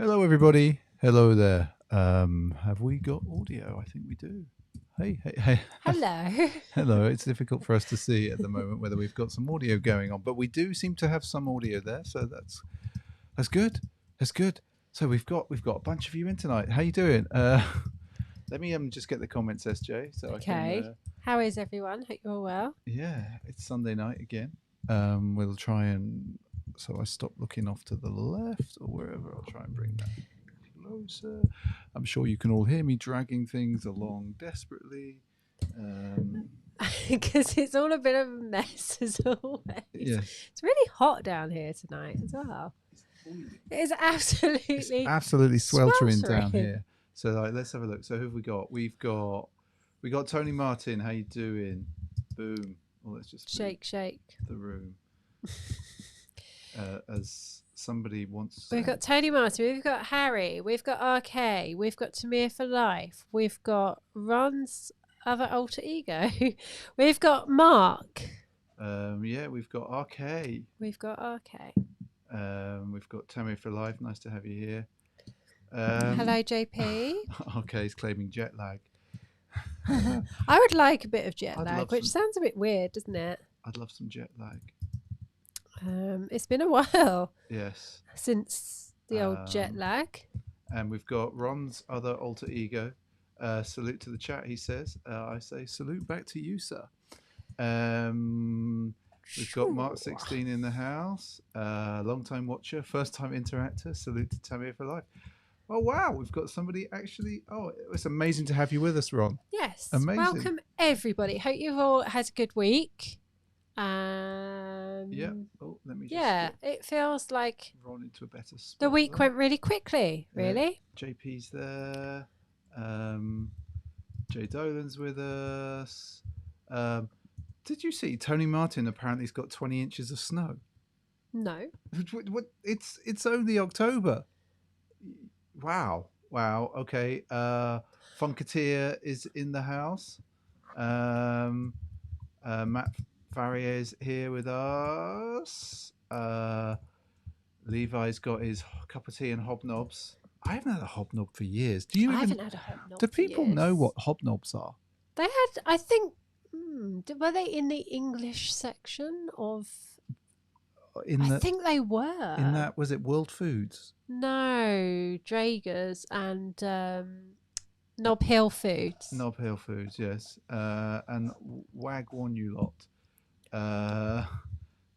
Hello, everybody. Hello there. Have we got audio? I think we do. Hey. Hello. Hello. It's difficult for us to see at the moment whether we've got some audio going on, but we do seem to have some audio there, so that's good. That's good. So we've got a bunch of you in tonight. How you doing? Let me just get the comments, SJ, so Okay. I can. How is everyone? Hope you're all well. Yeah, it's Sunday night again. We'll try and. So I stop looking off to the left or wherever. I'll try and bring that closer. I'm sure you can all hear me dragging things along desperately. Because it's all a bit of a mess as always. Yeah. It's really hot down here tonight as well. It is absolutely sweltering down sweltering. here. So let's have a look. So who have we got? We got Tony Martin. How you doing? Boom. Well, let's just shake the room. As somebody wants. We've got Tony Martin, we've got Harry, we've got RK, we've got Tamir for life, we've got Ron's other alter ego, we've got Mark. Yeah, we've got RK. We've got RK. We've got Tamir for life. Nice to have you here. Hello, JP. RK is claiming jet lag. I would like a bit of jet lag, which sounds a bit weird, doesn't it? I'd love some jet lag. It's been a while. Yes. Since the old jet lag. And we've got Ron's other alter ego. Salute to the chat, he says. I say salute back to you, sir. We've got Mark 16 in the house. Long time watcher, first time interactor. Salute to Tamir for life. Oh, wow. We've got somebody actually. Oh, it's amazing to have you with us, Ron. Yes. Amazing. Welcome, everybody. Hope you've all had a good week. Yeah. Oh, let me just. Yeah, it feels like Ron into a better spot. The week went really quickly, really. JP's there. Jay Dolan's with us. Did you see Tony Martin apparently has got 20 inches of snow? No. What? It's only October. Wow. Okay. Funketeer is in the house. Matt Farrier is here with us. Levi's got his cup of tea and hobnobs. I haven't had a hobnob for years. Do you? I haven't had a hobnob. Do people know what hobnobs are? They had, I think, were they in the English section of? I think they were. In that, was it World Foods? No, Draeger's and Nob Hill Foods. Nob Hill Foods, yes. And Wagwan you lot.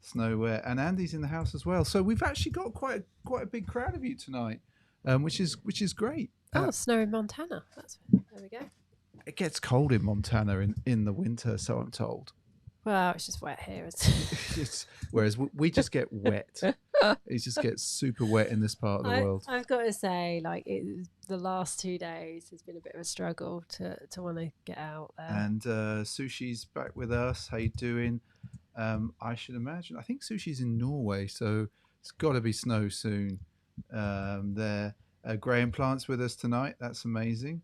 Snowwear, and Andy's in the house as well. So we've actually got quite a big crowd of you tonight, which is great. Oh, snow in Montana. There we go. It gets cold in Montana in the winter, so I'm told. Well, it's just wet here. Whereas we just get wet. It just gets super wet in this part of the world. I've got to say, the last 2 days has been a bit of a struggle to want to get out there. And Sushi's back with us. How you doing? I should imagine. I think Sushi's in Norway, so it's got to be snow soon. There, Graham Plant's with us tonight. That's amazing.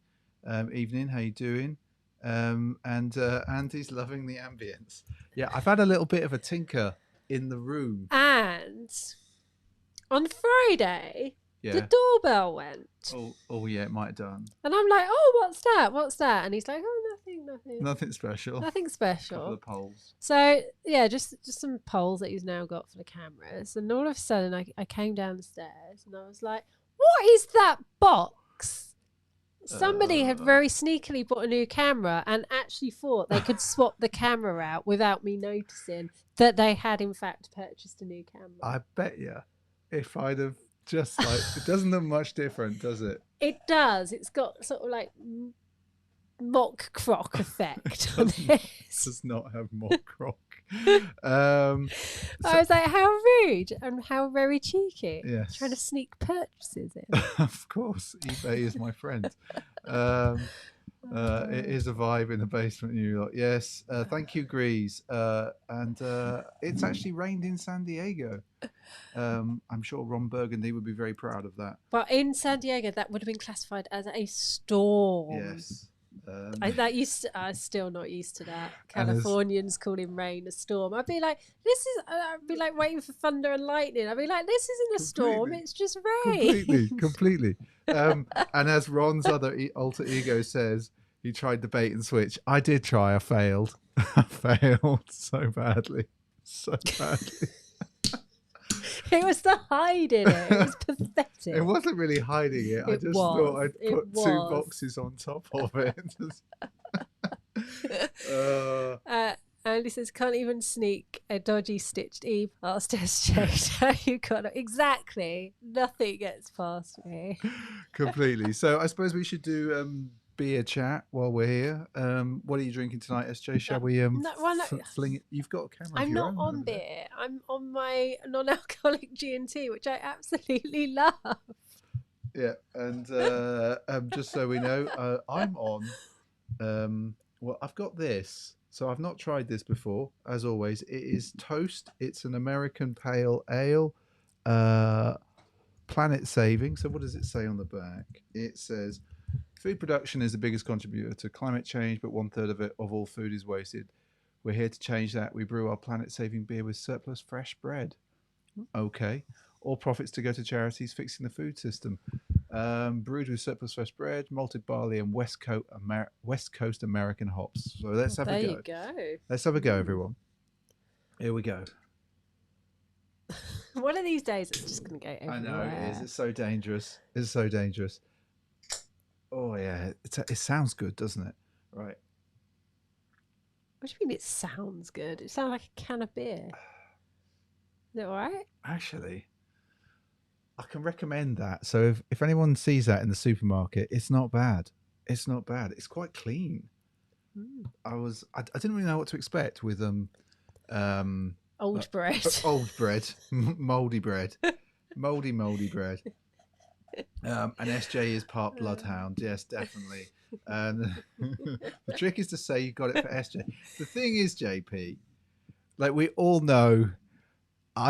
Evening. How you doing? And Andy's loving the ambience. Yeah, I've had a little bit of a tinker in the room. And on Friday, the doorbell went. Oh yeah, it might have done. And I'm like, oh, what's that? And he's like, oh, nothing. Nothing special. Nothing special. A couple of poles. So yeah, just some poles that he's now got for the cameras. And all of a sudden, I came down the stairs and I was like, what is that box? Somebody had very sneakily bought a new camera and actually thought they could swap the camera out without me noticing that they had in fact purchased a new camera. I bet you, if I'd have just it doesn't look much different, does it? It does. It's got sort of like mock croc effect on it. Does not have mock croc. I was like, how rude and how very cheeky. Yes. Trying to sneak purchases in. Of course, eBay is my friend. It is a vibe in the basement, New York. Yes, thank you, Grease. And it's actually rained in San Diego. I'm sure Ron Burgundy would be very proud of that. But in San Diego, that would have been classified as a storm. Yes. I'm still not used to that. And as- Californians calling rain a storm. I'd be like, I'd be like waiting for thunder and lightning. I'd be like, this isn't a storm. Completely. It's just rain. Completely. And as Ron's other alter ego says, he tried the bait and switch. I did try. I failed. I failed so badly. So badly. It was the hide in it. It was pathetic. It wasn't really hiding it. I just thought I'd put two boxes on top of it. Andy says, can't even sneak a dodgy stitched E past SJ. You got it. Exactly. Nothing gets past me. Completely. So I suppose we should do beer chat while we're here. What are you drinking tonight, SJ? Shall we fling it? You've got a camera. I'm not on beer. I'm on my non-alcoholic G&T, which I absolutely love. Yeah, and just so we know, I'm on. Well, I've got this. So I've not tried this before. As always, it is Toast. It's an American pale ale, planet saving. So what does it say on the back? It says, food production is the biggest contributor to climate change, but 1/3 of all food is wasted. We're here to change that. We brew our planet-saving beer with surplus fresh bread. Okay. All profits to go to charities fixing the food system. Brewed with surplus fresh bread, malted barley, and West Coast American hops. So let's have a go. There you go. Let's have a go, everyone. Here we go. One of these days, it's just going to go everywhere. I know it is. It's so dangerous. It's so dangerous. Oh, yeah. It sounds good, doesn't it? Right. What do you mean it sounds good? It sounds like a can of beer. Is it all right? Actually, I can recommend that. So if anyone sees that in the supermarket, it's not bad. It's not bad. It's quite clean. I didn't really know what to expect with old bread. Old bread. Moldy bread. Moldy bread. And SJ is part bloodhound. Yes, definitely. And the trick is to say you got it for SJ. The thing is, JP, like we all know, He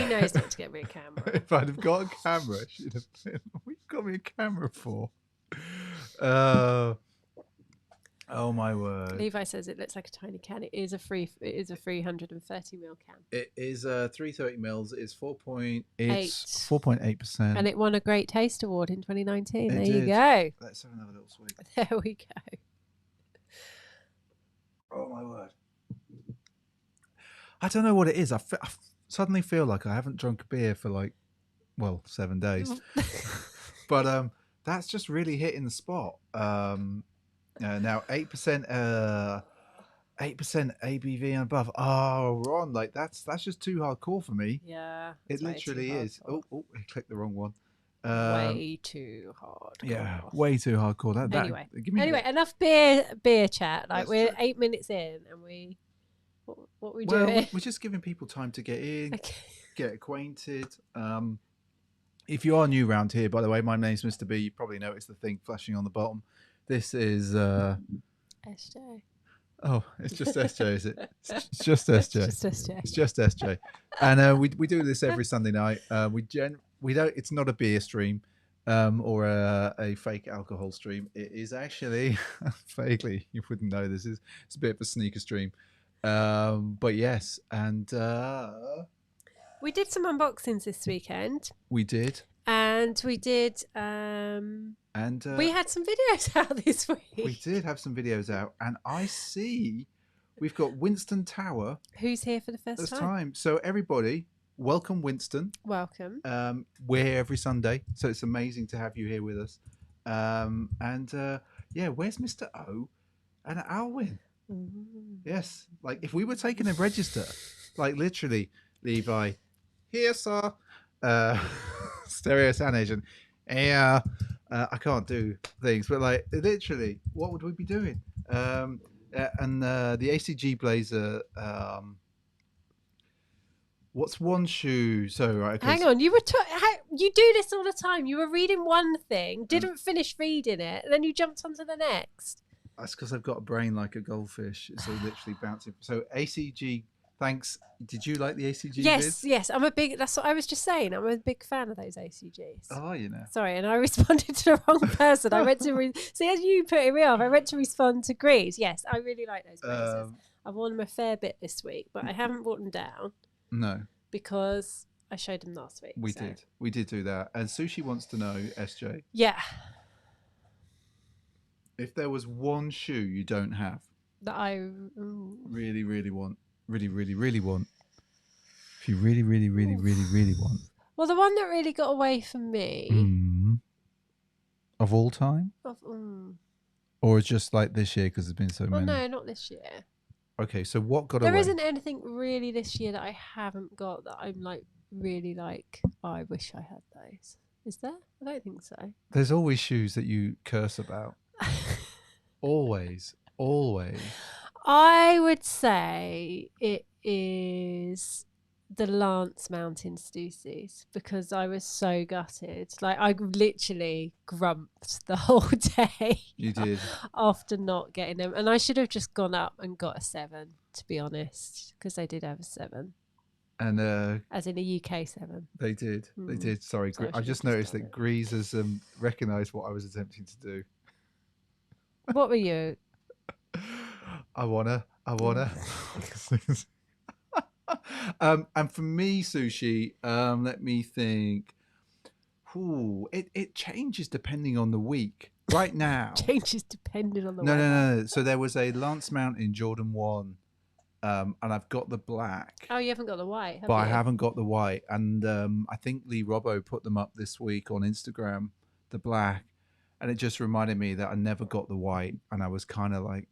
knows not to get me a camera. If I'd have got a camera, she'd have been. What you got me a camera for? Oh my word! Levi says it looks like a tiny can. It is a 330ml can. It is 330 mils. It's 4.8%, and it won a Great Taste Award in 2019. There you go. Let's have another little swig. There we go. Oh my word! I don't know what it is. I suddenly feel like I haven't drunk a beer for 7 days. But that's just really hitting the spot. Now 8% ABV and above. Oh, Ron, that's just too hardcore for me. Yeah, it literally is. Oh, I clicked the wrong one. Way too hard. Yeah, way too hardcore. Anyway, enough beer chat. We're true. 8 minutes in, and what we doing? We're just giving people time to get in, get acquainted. If you are new around here, by the way, my name's Mr. B. You probably noticed the thing flashing on the bottom. This is SJ. Oh, it's just SJ, is it? It's just SJ. It's just SJ. It's just SJ. And we do this every Sunday night. We don't. It's not a beer stream or a fake alcohol stream. It is actually vaguely. You wouldn't know this. It's a bit of a sneaker stream. But yes, and we did some unboxings this weekend. We did. And we did. We had some videos out this week. We did have some videos out, and I see we've got Winston Tower. Who's here for the first time? So everybody, welcome Winston. Welcome. We're here every Sunday, so it's amazing to have you here with us. Where's Mr. O and Alwyn? Yes, if we were taking a register, literally, Levi, here, sir. Stereo sound agent. Yeah, I can't do things, but literally, what would we be doing? And the ACG blazer. What's one shoe? So right, okay, hang on. You do this all the time. You were reading one thing, didn't finish reading it, and then you jumped onto the next. That's because I've got a brain like a goldfish. It's literally bouncing. So ACG Thanks. Did you like the ACG Yes, vids? yes. That's what I was just saying. I'm a big fan of those ACGs. Oh, you know. Sorry, and I responded to the wrong person. I went to see, as you putting me off, I went to respond to Grease. Yes, I really like those braces. I've worn them a fair bit this week, but I haven't brought them down. No, because I showed them last week. We did do that. And Sushi wants to know, SJ, Yeah, if there was one shoe you don't have, that I really, really want, really, really, really want, if you really, really, really, really, really want, well, the one that really got away from me. of all time, or just like this year because there's been so Well, many. no, not this year. Okay, so what got There away? isn't anything really this year that I haven't got that I'm like really like. Oh, I wish I had those. Is there? I don't think so. There's always shoes that you curse about. Always, always. I would say it is the Lance Mountain Stussies because I was so gutted. Like I literally grumped the whole day. You did. After not getting them, and I should have just gone up and got a 7, to be honest, because they did have a 7. And as in a UK 7. They did. They did. Sorry, So I just noticed that Grease has recognised what I was attempting to do. What were you? I wanna. And for me, Sushi, let me think. Ooh, it changes depending on the week. Right now, Changes depending on the no, weather. no. So there was a Lance Mountain Jordan 1, and I've got the black. Oh, you haven't got the white, But you? I haven't got the white. And I think Lee Robbo put them up this week on Instagram, the black. And it just reminded me that I never got the white. And I was kind of like,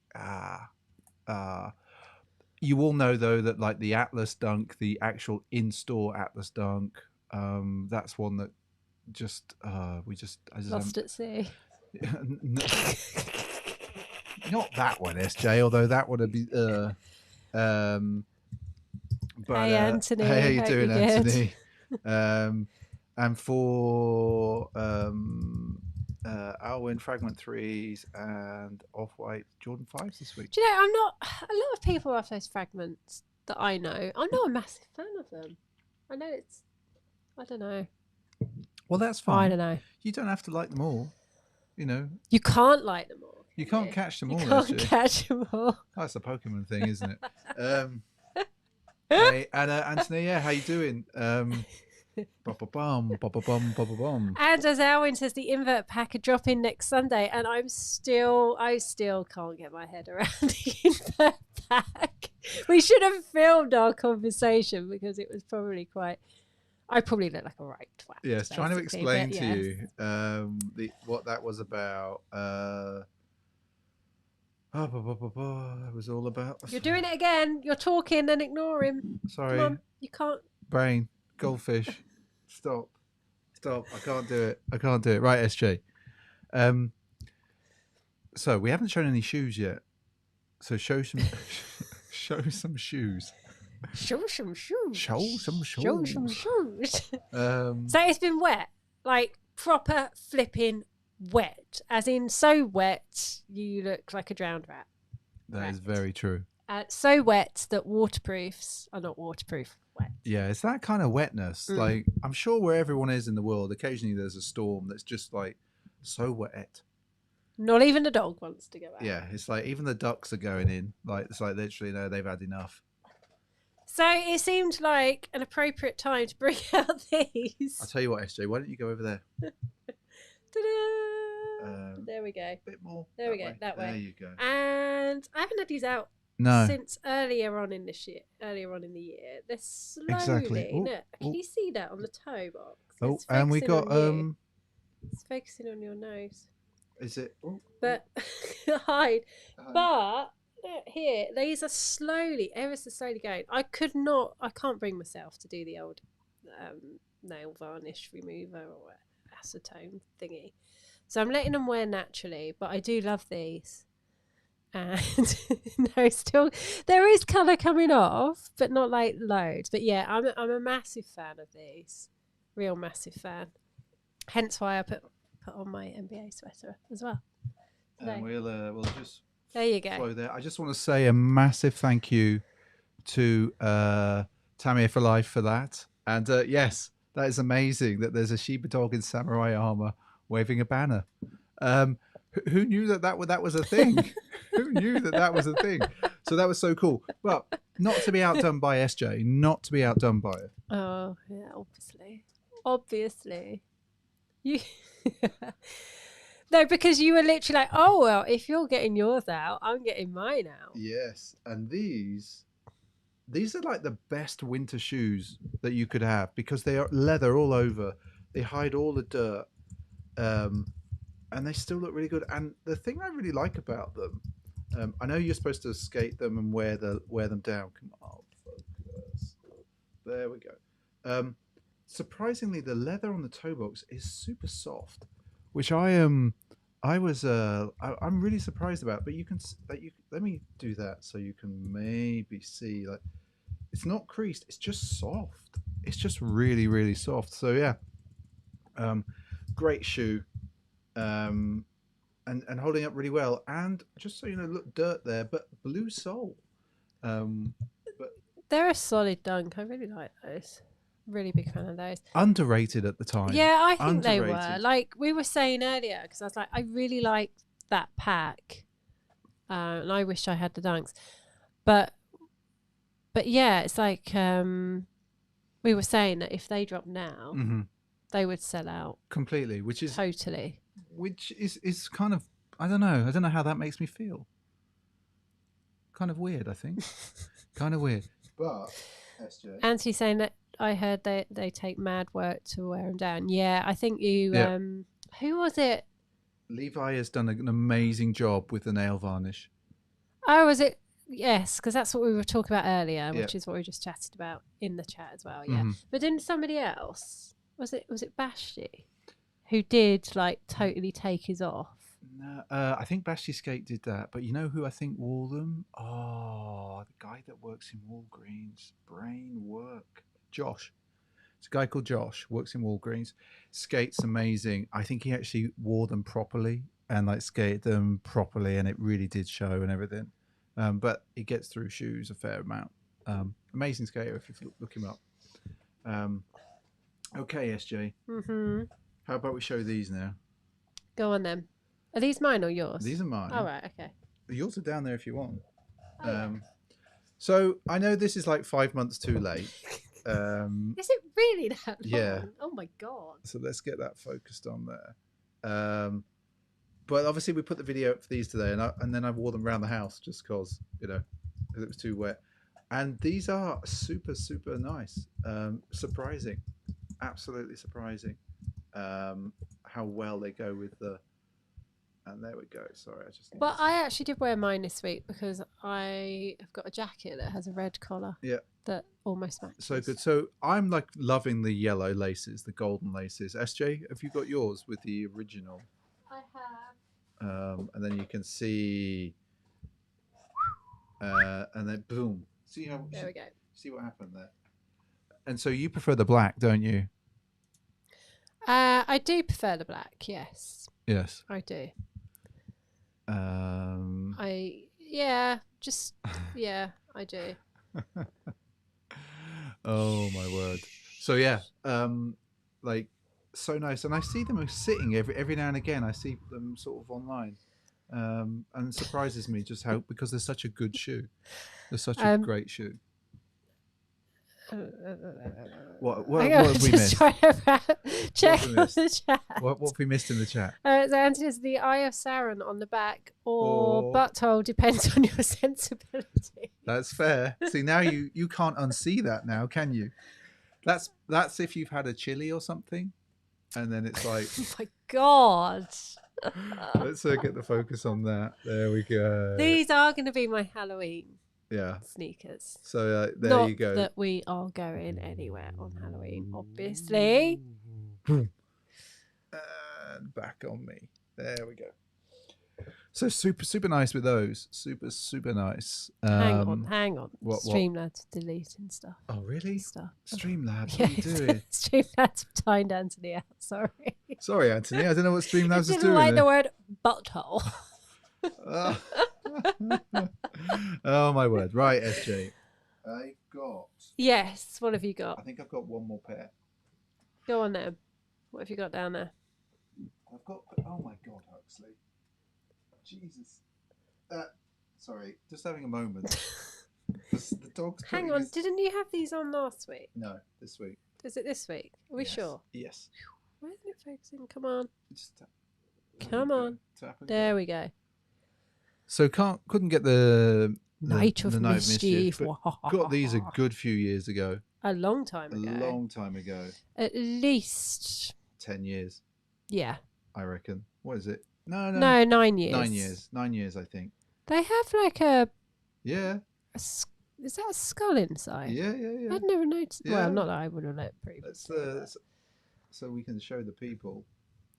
You all know, though, that like the Atlas Dunk, the actual in-store Atlas Dunk, that's one that just, I just Lost at sea. Not that one, SJ, although that would be... But, hey, Anthony. Hey, how you Hope doing, you're good. Anthony? And for Alwyn Fragment 3s and Off-White Jordan 5s this week. Do you know, I'm not... A lot of people have those fragments that I know. I'm not a massive fan of them. I know it's... I don't know. Well, that's fine. I don't know. You don't have to like them all. You know. You can't like them all. You can't catch them all. You can't catch them all. That's a Pokemon thing, isn't it? Hey, and Anthony, yeah, how you doing? Bum. And as Alwyn says, the invert pack are dropping next Sunday, and I still can't get my head around the invert pack. We should have filmed our conversation because it was probably quite... I probably look like a right twat. Yes, trying to explain to you what that was about. It was all about. You're doing it again. You're talking and ignore him. Sorry. Come on, you can't. Brain, goldfish. Stop. I can't do it. Right, SJ. So we haven't shown any shoes yet. So show some shoes. Show some shoes. So it's been wet, like proper flipping wet, as in so wet you look like a drowned rat. That is very true. So wet that waterproofs are not waterproof wet. Yeah, it's that kind of wetness. Like, I'm sure where everyone is in the world, occasionally there's a storm that's just like so wet. Not even the dog wants to go out. Yeah, it's like even the ducks are going in. Like, it's like literally, no, they've had enough. So it seemed like an appropriate time to bring out these. I'll tell you what, SJ, why don't you go over there? There we go. A bit more. There we go. That way. There you go. And I haven't had these out since earlier on in the year. They're slowly. Exactly. Ooh, Look, can you see that on the toe box? Oh, and we got It's focusing on your nose. Is it? Oh, but hide. But look here, these are slowly, ever so slowly going. I can't bring myself to do the old nail varnish remover or acetone thingy. So I'm letting them wear naturally, but I do love these. And no, still there is colour coming off, but not like loads. But yeah, I'm a massive fan of these, real massive fan. Hence why I put on my NBA sweater as well. And we'll just there you go. Flow there. I just want to say a massive thank you to Tamir for Life for that. And yes, that is amazing that there's a Shiba dog in samurai armor waving a banner. Who knew that was a thing? Who knew that was a thing? So that was so cool. But not to be outdone by SJ, not to be outdone by it. Oh, yeah, obviously. You No, because you were literally like, oh, well, if you're getting yours out, I'm getting mine out. Yes, and these are like the best winter shoes that you could have because they are leather all over. They hide all the dirt, and they still look really good. And the thing I really like about them, I know you're supposed to skate them and wear them down. Come on, focus. There we go. Surprisingly, the leather on the toe box is super soft, which I'm really surprised about. But let me do that so you can maybe see, like, it's not creased, it's just soft. It's just really, really soft. So yeah, great shoe, and holding up really well. And just so you know, look, dirt there, but blue sole. But they're a solid dunk. I really like those. Really big fan of those. Underrated at the time. Yeah, I think they were. Underrated. Like we were saying earlier, because I was like, I really like that pack, and I wish I had the dunks, but yeah, it's like we were saying that if they drop now, they would sell out completely, which is kind of, I don't know how that makes me feel. Kind of weird, I think. Kind of weird. But SJ, Anthony saying that I heard they take mad work to wear them down. Yeah, I think you. Who was it? Levi has done an amazing job with the nail varnish. Oh, was it? Yes, because that's what we were talking about earlier, which is what we just chatted about in the chat as well. Yeah, but didn't somebody else? Was it Bashti who did like totally take his off? No, I think Bashti Skate did that, but you know who I think wore them? Oh, the guy that works in Walgreens. Brain work. Josh. It's a guy called Josh, works in Walgreens, skates amazing. I think he actually wore them properly and like skated them properly, and it really did show and everything. But he gets through shoes a fair amount. Amazing skater if you look him up. Okay, SJ. How about we show these now? Go on then. Are these mine or yours? These are mine. All right, okay. Yours are down there if you want. So I know this is like 5 months too late. Is it really that long? Yeah. Oh my god. So let's get that focused on there. But obviously we put the video up for these today, and then I wore them around the house just because it was too wet. And these are super, super nice. Surprising, absolutely surprising. How well they go with the. And there we go. Sorry, I just. But I actually did wear mine this week because I have got a jacket that has a red collar. Yeah. That almost matches. So good. So I'm like loving the yellow laces, the golden laces. SJ, have you got yours with the original? I have. And then you can see, and then boom. See how? There we go. See what happened there. And so you prefer the black, don't you? I do prefer the black. Yes. Yes. I do. I do. Oh my word. So yeah, like so nice, and I see them sitting every now and again. I see them sort of online, and it surprises me just how, because they're such a good shoe. They're such a great shoe. What have we missed? Check on the chat. What have we missed in the chat? So Anthony says the Eye of Sauron on the back or butthole depends on your sensibility. That's fair. See, now you can't unsee that now, can you? That's if you've had a chili or something, and then it's like, oh my god. Let's get the focus on that. There we go. These are going to be my Halloween. Yeah. Sneakers. So there Not you go. that we are going anywhere on Halloween, obviously. And back on me. There we go. So super, super nice with those. Super, super nice. Hang on. What? Streamlabs deleting stuff. Oh, really? Stuff. Streamlabs, what are you doing? Streamlabs timed Anthony out. Sorry. Sorry, Anthony. I don't know what Streamlabs is doing. Didn't like the word butthole. Oh my word. Right, SJ. I've got. Yes. What have you I got? think I've got one more pair. Go on then. What have you got down there? I've got. Oh my God, Huxley. Jesus. Sorry, just having a moment. The dog's Hang putting on. his... Didn't you have these on last week? No, this week. Is it this week? Are we Yes. sure? Yes. Why isn't it focusing? Come on. Just tap. Come on. Tap and There go. we go. So couldn't get the Night of Night of Mischief. but got these a good few years ago. A long time A ago. long time ago. At least. 10 years, Yeah. I reckon. What is it? No. No, 9 years. 9 years. 9 years, I think. They have like a Yeah. is that a skull inside? Yeah. I'd never noticed. Yeah. Well, not that I would have looked That's previously. so we can show the people.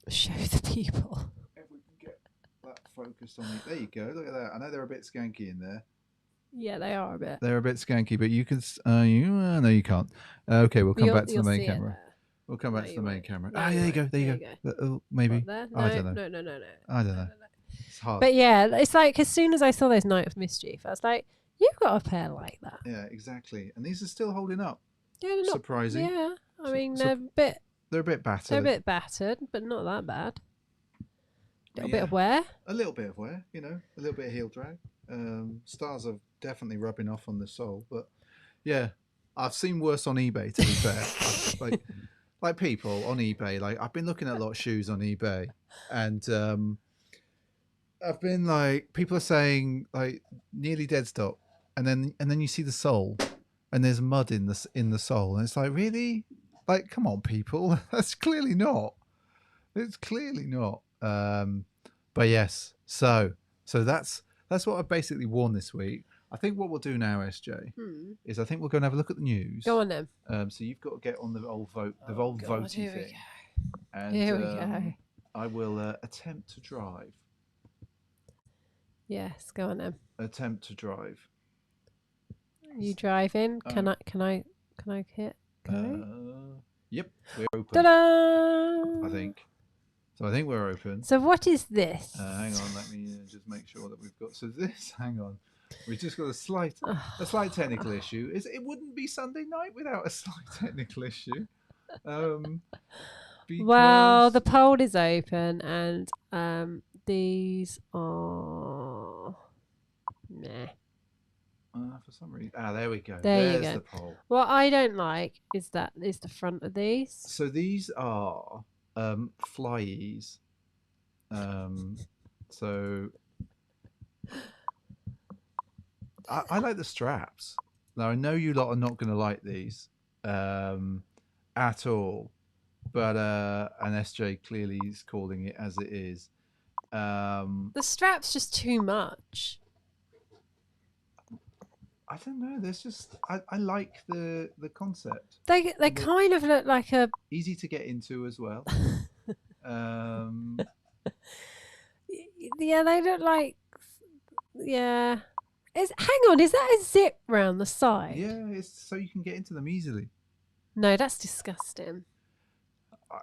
Show the people. If we can get that focused on it. There you go. Look at that. I know they're a bit skanky in there. Yeah, they are a bit. They're a bit skanky, but you can. No, you can't. Okay, we'll come back to the main camera. We'll come back to the main camera. No, Ah, there you go. There you go. Oh, maybe. There? I don't know. No. I don't know. It's hard. But yeah, it's like as soon as I saw those Night of Mischief, I was like, "You've got a pair like that." Yeah, exactly. And these are still holding up. Yeah, they're not surprising. Yeah, I mean they're a bit. They're a bit battered. They're a bit battered, but not that bad. Little bit of wear. A little bit of wear, a little bit of heel drag. Stars are definitely rubbing off on the sole, but yeah, I've seen worse on eBay. To be fair, like people on eBay. Like I've been looking at a lot of shoes on eBay, and I've been like, people are saying like nearly dead stock, and then you see the sole, and there's mud in the sole, and it's like, really, like, come on, people, that's clearly not. It's clearly not. But yes, so that's what I've basically worn this week. I think what we'll do now, SJ, is I think we're going to have a look at the news. Go on then. So you've got to get on the old voting thing. And here we go. I will attempt to drive. Yes, go on then. Attempt to drive. You driving? Can I hit go? Yep, we're open. Ta-da! I think. So I think we're open. So what is this? Hang on, let me just make sure that we've got. So this, hang on, we've just got a slight technical issue. It wouldn't be Sunday night without a slight technical issue. Well, the poll is open, and these are nah. For some reason, there we go. There's the poll. What I don't like is the front of these. So these are flyees. So I like the straps. Now I know you lot are not going to like these at all, but and SJ clearly is calling it as it is. The strap's just too much. I don't know. There's just I like the concept. They kind of look like a easy to get into as well. Yeah, they look like hang on, is that a zip round the side? Yeah, it's so you can get into them easily. No, that's disgusting.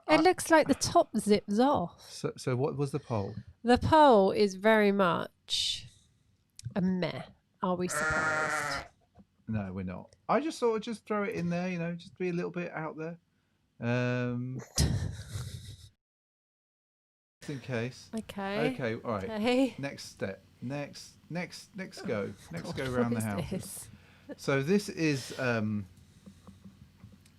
It looks like the top zips off. So what was the poll? The poll is very much a meh. Are we surprised? No, we're not. I just thought I'd just throw it in there, just be a little bit out there. Just in case. Okay. All right. Okay. Next step. Next go. Next God, go around the what is house. this? So this is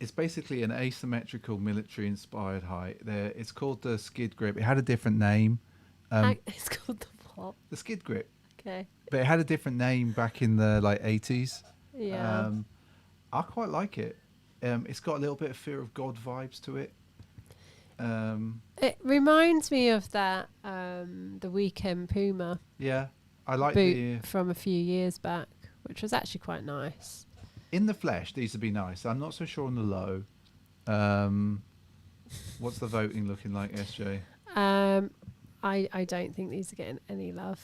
it's basically an asymmetrical military inspired height. It's called the skid grip. It had a different name. It's called the what? The skid grip. Okay. But it had a different name back in the 80s. Yeah. I quite like it. It's got a little bit of Fear of God vibes to it. It reminds me of that the Weekend Puma. Yeah, I like boot from a few years back, which was actually quite nice. In the flesh, these would be nice. I'm not so sure on the low. What's the voting looking like, SJ? I don't think these are getting any love.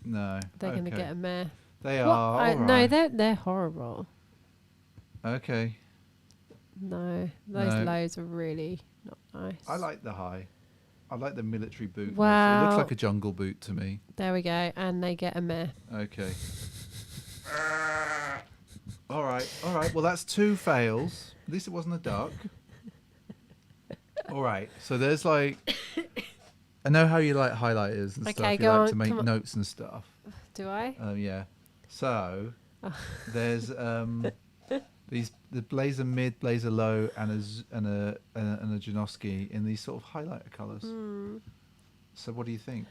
No, they're going to get a meh. They are. No, they're horrible. Okay. No, those lows are really not nice. I like the high. I like the military boot. Wow. It looks like a jungle boot to me. There we go, and they get a meh. Okay. All right. Well, that's 2 fails. At least it wasn't a duck. All right. So there's like, I know how you like highlighters and Okay, stuff. You go like on, to make come on. notes and stuff. Do I? Yeah. So Oh. there's the blazer mid, blazer low, and a Janoski in these sort of highlighter colours. So what do you think?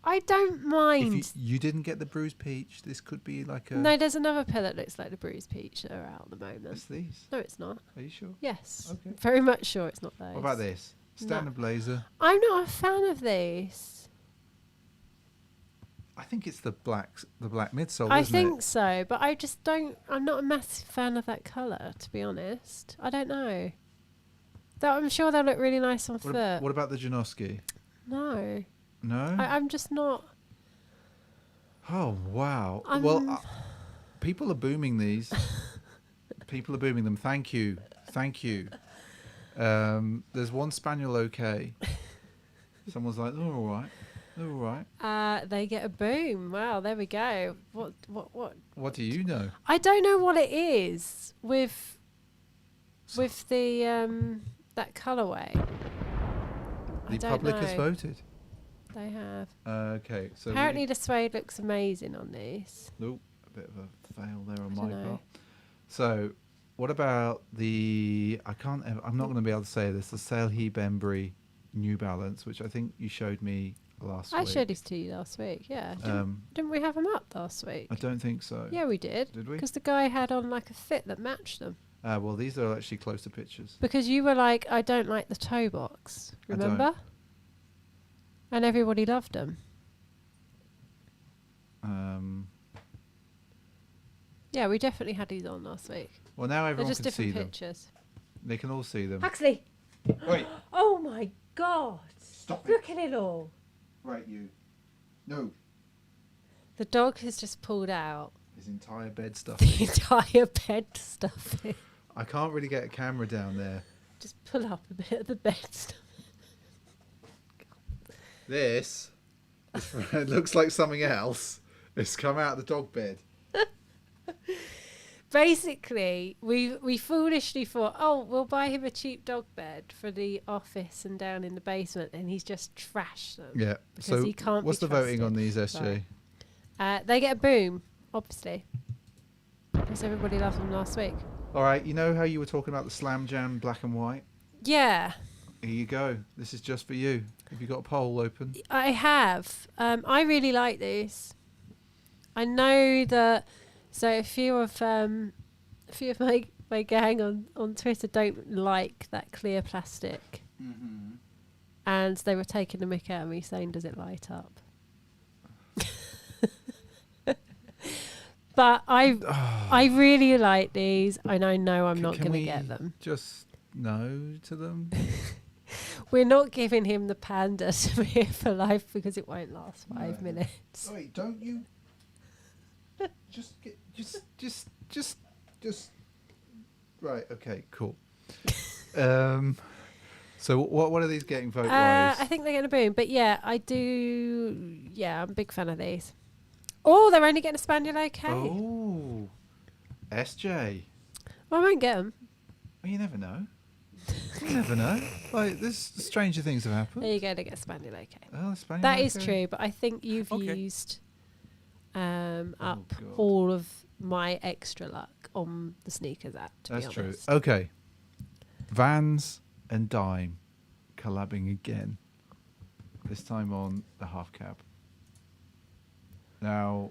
I don't If mind. you didn't get the bruised peach, this could be like a. No, there's another pair that looks like the bruised peach that are out at the moment. It's these. No, it's not. Are you sure? Yes. Okay. Very much sure it's not those. What about this? Standard blazer. I'm not a fan of these. I think it's the black midsole. I isn't think it? so, but I just don't. I'm not a massive fan of that colour, to be honest. I don't know. Though I'm sure they'll look really nice on foot. What about the Janoski? No, No. I'm just not. Oh wow. People are booming these. People are booming them. Thank you. There's one spaniel. Okay. Someone's like, they're all right. They're all right. They get a boom. Wow, there we go. What? What do you know? I don't know what it is with the that colourway. The public has voted. They have. Okay, so Apparently the suede looks amazing on these. Nope, a bit of a fail there on I my dunno. part. So, what about the? I'm not going to be able to say this. The Salehi Bembry New Balance, which I think you showed me last week. I showed these to you last week. Yeah. Didn't we have them up last week? I don't think so. Yeah, we did. Did we? Because the guy had on like a fit that matched them. Well, these are actually closer pictures. Because you were like, I don't like the toe box. I don't. Remember? And everybody loved them. Yeah, we definitely had these on last week. Well, now They're everyone just can see different them. pictures. They can all see them. Huxley! Wait, Oh my God! stop it! Look at it all. Right, you. No, The dog has just pulled out his entire bed stuff. the entire bed stuffing. I can't really get a camera down there. Just pull up a bit of the bed stuff. This it looks like something else. It's come out of the dog bed. Basically, we foolishly thought, oh, we'll buy him a cheap dog bed for the office and down in the basement, and he's just trashed them. Yeah. Because So he can't what's be the voting trusted. on these, SJ? Right. They get a boom, obviously, because everybody loved them last week. All right. You know how you were talking about the Slam Jam black and white? Yeah, Here you go. This is just for you. Have you got a poll open? I have. I really like these. I know that. So a few of my gang on Twitter don't like that clear plastic, and they were taking the mick out of me saying, "Does it light up?" But I really like these, and I know I'm not going to get them. Just no to them. We're not giving him the panda to be here for life because it won't last 5 No. minutes. Wait, don't you? Just. Right. Okay. Cool. So what are these getting vote wise? I think they're going to boom, but yeah, I do. Yeah, I'm a big fan of these. Oh, they're only getting a spaniel, okay. Oh, SJ. Well, I won't get them. Well, you never know. You never know. Like, there's stranger things have happened. There you go, they get a spaniel, okay. Oh, Spaniel. That is okay. true, but I think you've Okay. used up God. all of my extra luck on the sneakers app, to That's be true. honest. Okay. Vans and Dime collabing again. This time on the half cab. Now,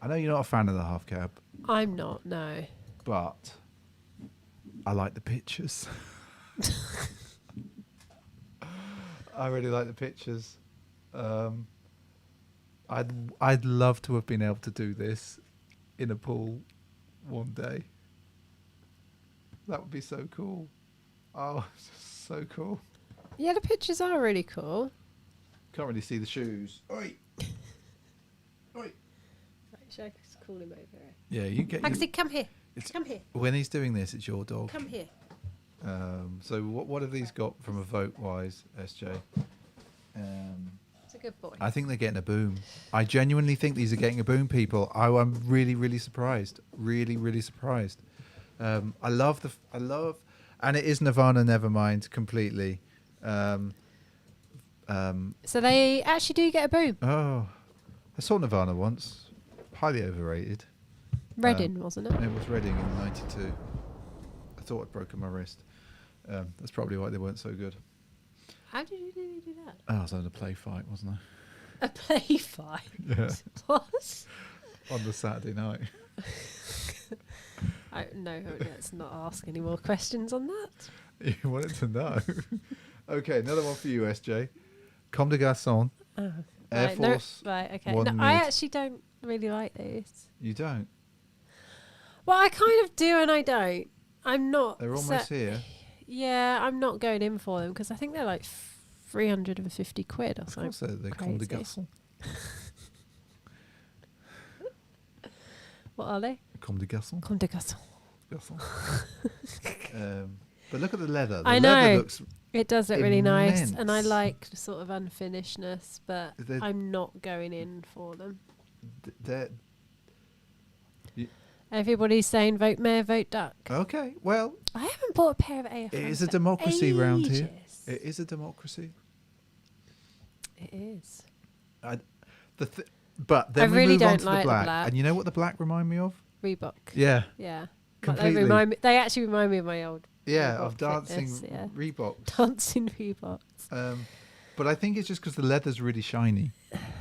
I know you're not a fan of the half cab, I'm not, no. but I like the pictures. I really like the pictures. I'd love to have been able to do this in a pool one day. That would be so cool. Oh, so cool. Yeah, the pictures are really cool. Can't really see the shoes. Oi! Oi! Right, should I just call him over here? Yeah, you get. Huxley, come here. It's, Come here. when he's doing this, it's your dog. Come here. So what have these got from a vote wise, SJ? So a good boy. I think they're getting a boom. I genuinely think these are getting a boom, people. I'm really, really surprised. Really, really surprised. I love, and it is Nirvana Nevermind completely. So they actually do get a boom. Oh, I saw Nirvana once. Highly overrated. Reading, wasn't it? It was Reading in '92. I thought I'd broken my wrist. That's probably why they weren't so good. How did you nearly do that? I was on a play fight, wasn't I? A play fight? Yeah. What? On the Saturday night. No, let's not ask any more questions on that. You wanted to know. Okay, another one for you, SJ. Comme des Garçons. Oh, Air right, Force. No, right, okay. One No, I mid. actually don't really like these. You don't? Well, I kind of do and I don't. I'm not. They're almost here. Yeah, I'm not going in for them because I think they're like 350 quid or Of something. course they're Comme des crazy. Garçons. What are they? Comme des Garçons. Comme des garçons. Garçons. But look at the leather. The I leather know. looks... It does look really nice, and I immense. like the sort of unfinishedness, but They're- I'm not going in for them. They're... Everybody's saying vote mayor, vote duck. Okay, well, I haven't bought a pair of AFLs. it is a for democracy round here. ages. It is a democracy. It is. But then I we really move on don't to like the the black. black. And you know what the black remind me of? Reebok. Yeah. Yeah. Like Completely. they actually remind me of my old Yeah, Reebok of dancing fitness, yeah. Reeboks. dancing Reeboks. But I think it's just because the leather's really shiny.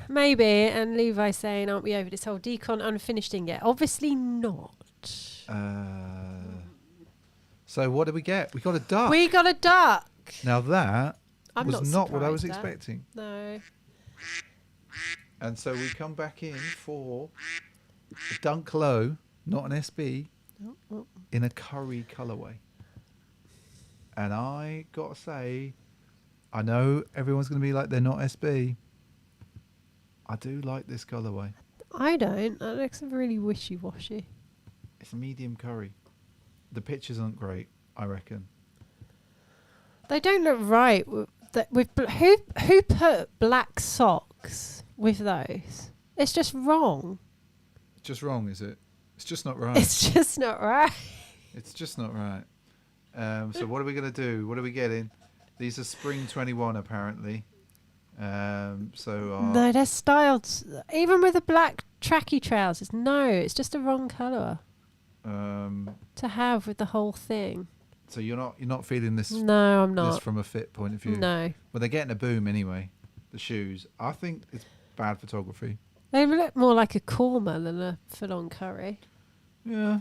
Maybe. And Levi's saying, aren't we over this whole decon unfinished thing yet? Obviously not. So what did we get? We got a duck. We got a duck. Now that I'm was not what I was surprised at. expecting. No. And so we come back in for a Dunk Low, not an SB, in a curry colourway. And I got to say, I know everyone's going to be like, they're not SB. I do like this colourway. I don't. That looks really wishy-washy. It's medium curry. The pictures aren't great, I reckon. They don't look right. Who put black socks with those? It's just wrong. Just wrong, is it? It's just not right. It's just not right. It's just not right. So what are we going to do? What are we getting? These are Spring 21, apparently. No, they're styled. Even with the black tracky trousers. No, it's just the wrong colour to have with the whole thing. So you're not feeling this. No, I'm not. This from a fit point of view. No. Well, they're getting a boom anyway. The shoes. I think it's bad photography. They look more like a korma than a full-on curry. Yeah,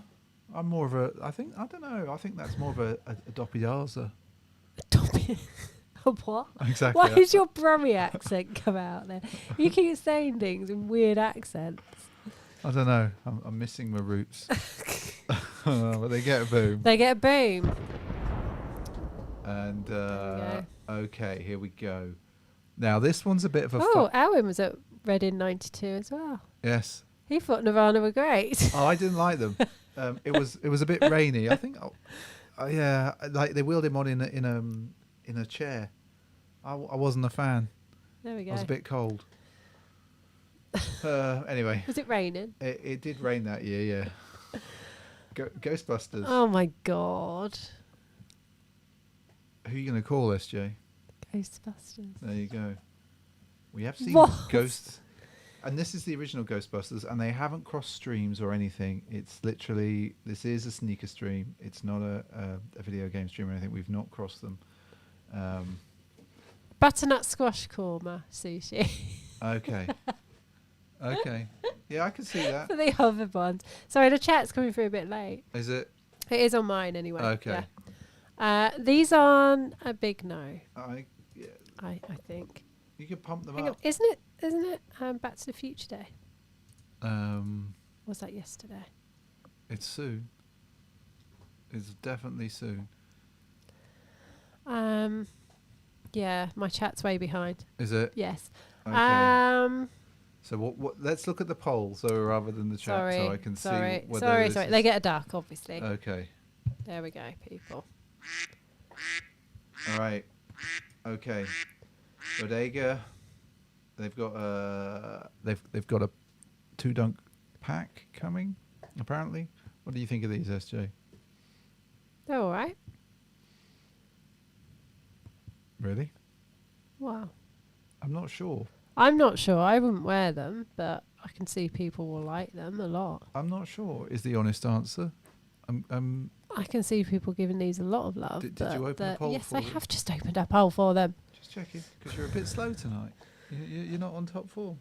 I'm more of a. I don't know. I think that's more of a doppy arza. A what? Exactly. Why does your Brummie accent come out there? You keep saying things in weird accents. I don't know. I'm missing my roots. But they get a boom. They get a boom. And There okay, here we go. Now this one's a bit of a. Oh, Alwyn was at Reading 92 as well. Yes. He thought Nirvana were great. Oh, I didn't like them. It was a bit rainy. I think. Yeah, like they wheeled him on in a chair. I wasn't a fan. There we go. I was a bit cold. Anyway. Was it raining? It did rain that year, yeah. Ghostbusters. Oh my god. Who are you going to call, SJ? Ghostbusters. There you go. We have seen What? Ghosts. And this is the original Ghostbusters, and they haven't crossed streams or anything. It's literally, this is a sneaker stream. It's not a video game stream or anything. We've not crossed them. Butternut squash korma sushi. Okay. Okay. Yeah, I can see that. For the other ones. Sorry, the chat's coming through a bit late. Is it? It is on mine anyway. Okay. Yeah. These aren't a big no, Yeah, I think. you can pump them Hang on, up. isn't it Back to the Future Day? Um, Was that yesterday? it's soon. It's definitely soon. Yeah, my chat's way behind. Is it? Yes. Okay. So what? Let's look at the poll, so rather than the chat, so I can see whether Sorry. this They is- get a duck, obviously. Okay. There we go, people. All right. Okay. Bodega. They've got they've got a 2 dunk pack coming. Apparently, what do you think of these, SJ? They're all right. Really? Wow. I'm not sure. I'm not sure. I wouldn't wear them, but I can see people will like them a lot. I'm not sure. Is the honest answer? I can see people giving these a lot of love. Did you open a poll yes, for I them? have just opened a poll for them. Just checking because you're a bit slow tonight. You're not on top form.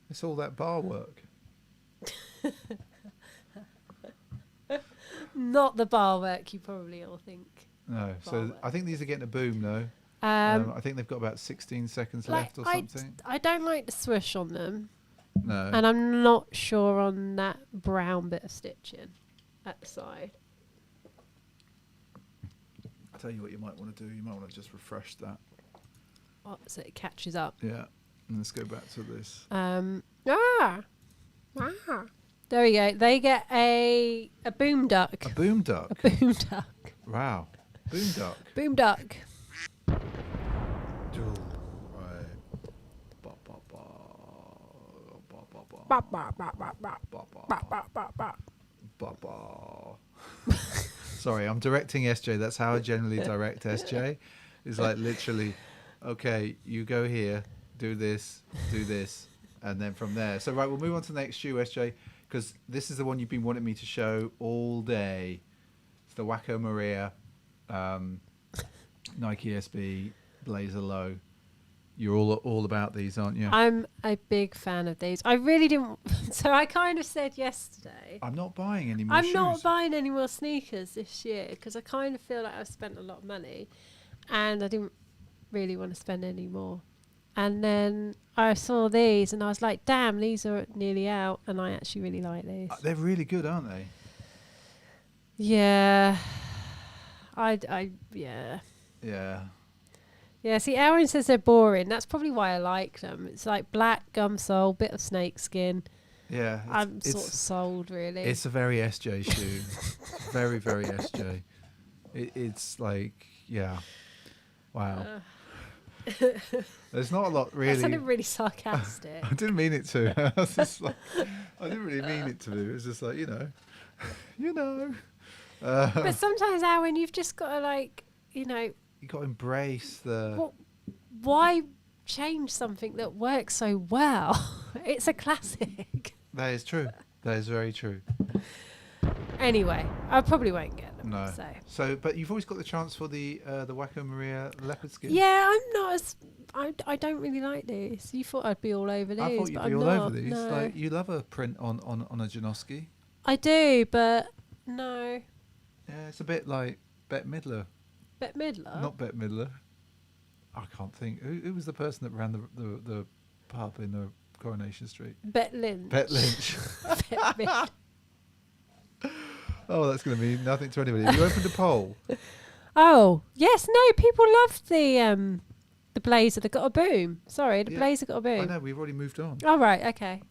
It's all that bar work. Not the bar work you probably all think. No. So Bar work. I think these are getting a boom though. I think they've got about 16 seconds left or something. I don't like the swoosh on them. No. And I'm not sure on that brown bit of stitching at the side. I'll tell you what you might want to do. You might want to just refresh that. So it catches up. Yeah. And let's go back to this. There we go. They get a boom duck. A boom duck. A boom duck. Wow. Boom duck. Boom duck. Right. Ba, ba, ba. Ba, ba, ba. Ba, ba, ba, ba, ba. Ba, ba. Ba, ba, ba, ba. Ba, ba. Sorry, I'm directing SJ. That's how I generally direct SJ. It's like literally, okay, you go here, do this, and then from there. So right, we'll move on to the next shoe, SJ, because this is the one you've been wanting me to show all day. It's the Wacko Maria Nike SB Blazer Low. You're all about these, aren't you? I'm a big fan of these. I really didn't. So I kind of said yesterday, I'm not buying any more I'm shoes. not buying any more sneakers this year because I kind of feel like I've spent a lot of money and I didn't really want to spend any more. And then I saw these and I was like, damn, these are nearly out. And I actually really like these. They're really good, aren't they? Yeah. Yeah. Yeah, see, Aaron says they're boring. That's probably why I like them. It's like black gum sole, bit of snake skin. Yeah. I'm sort of sold, really. It's a very SJ shoe. Very, very SJ. It's like, yeah. Wow. There's not a lot really. That sounded really sarcastic. I didn't mean it to. I was just like, I didn't really mean it to. It was just like, you know. But sometimes, Aaron, you've just got to you got to embrace the. Why change something that works so well? It's a classic. That is true. That is very true. Anyway, I probably won't get them. No. So, but you've always got the chance for the Wacko Maria leopard skin. Yeah, I'm not as. I don't really like these. You thought I'd be all over these. I thought you'd but be I'm all not. over these. No. Like you love a print on a Janoski. I do, but no. Yeah, it's a bit like Bette Midler. Bette Midler? Not Bette Midler. I can't think. Who was the person that ran the pub in the Coronation Street? Bette Lynch. Bette Lynch. Bette Midler. Oh, that's going to mean nothing to anybody. Have you opened a poll? Oh, yes. No, people love the blazer that got a boom. Sorry, the blazer got a boom. I know, we've already moved on. Oh, right, okay.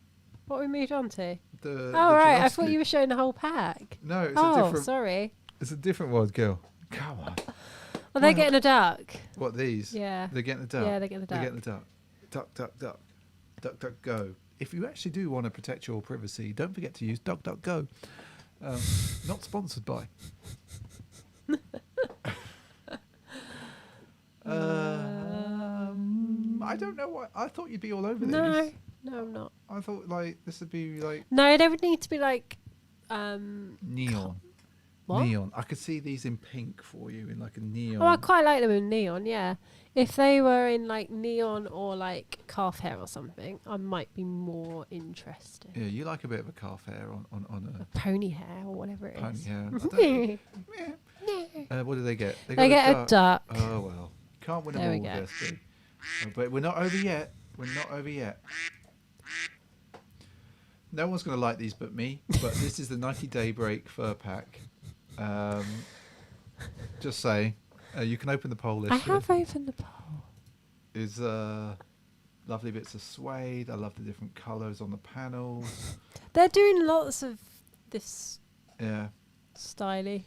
What we moved on to? The right. I Janoski. thought you were showing the whole pack. No, it's a different. Sorry. It's a different one, girl. Come on. Well, they're getting a duck. What, these? Yeah. They're getting a duck. Yeah, they're getting a duck. They're getting a duck. Duck, duck, duck. Duck, duck, go. If you actually do want to protect your privacy, don't forget to use duck, duck, go. Not sponsored by. I don't know what. I thought you'd be all over these. No, I'm not. I thought this would be like No, they would need to be neon. What? Neon. I could see these in pink for you in like a neon. Oh, I quite like them in neon, yeah. If they were in neon or calf hair or something, I might be more interested. Yeah, you like a bit of a calf hair on a pony hair or whatever it pony is. hair. What do they get? They get a duck. Oh well, can't win them all, Kirsty. But we're not over yet. We're not over yet. No one's going to like these but me. But this is the Nike Daybreak fur pack. Just saying. You can open the poll list. I have opened the poll. Is lovely bits of suede. I love the different colours on the panels. They're doing lots of this. Yeah. Styly.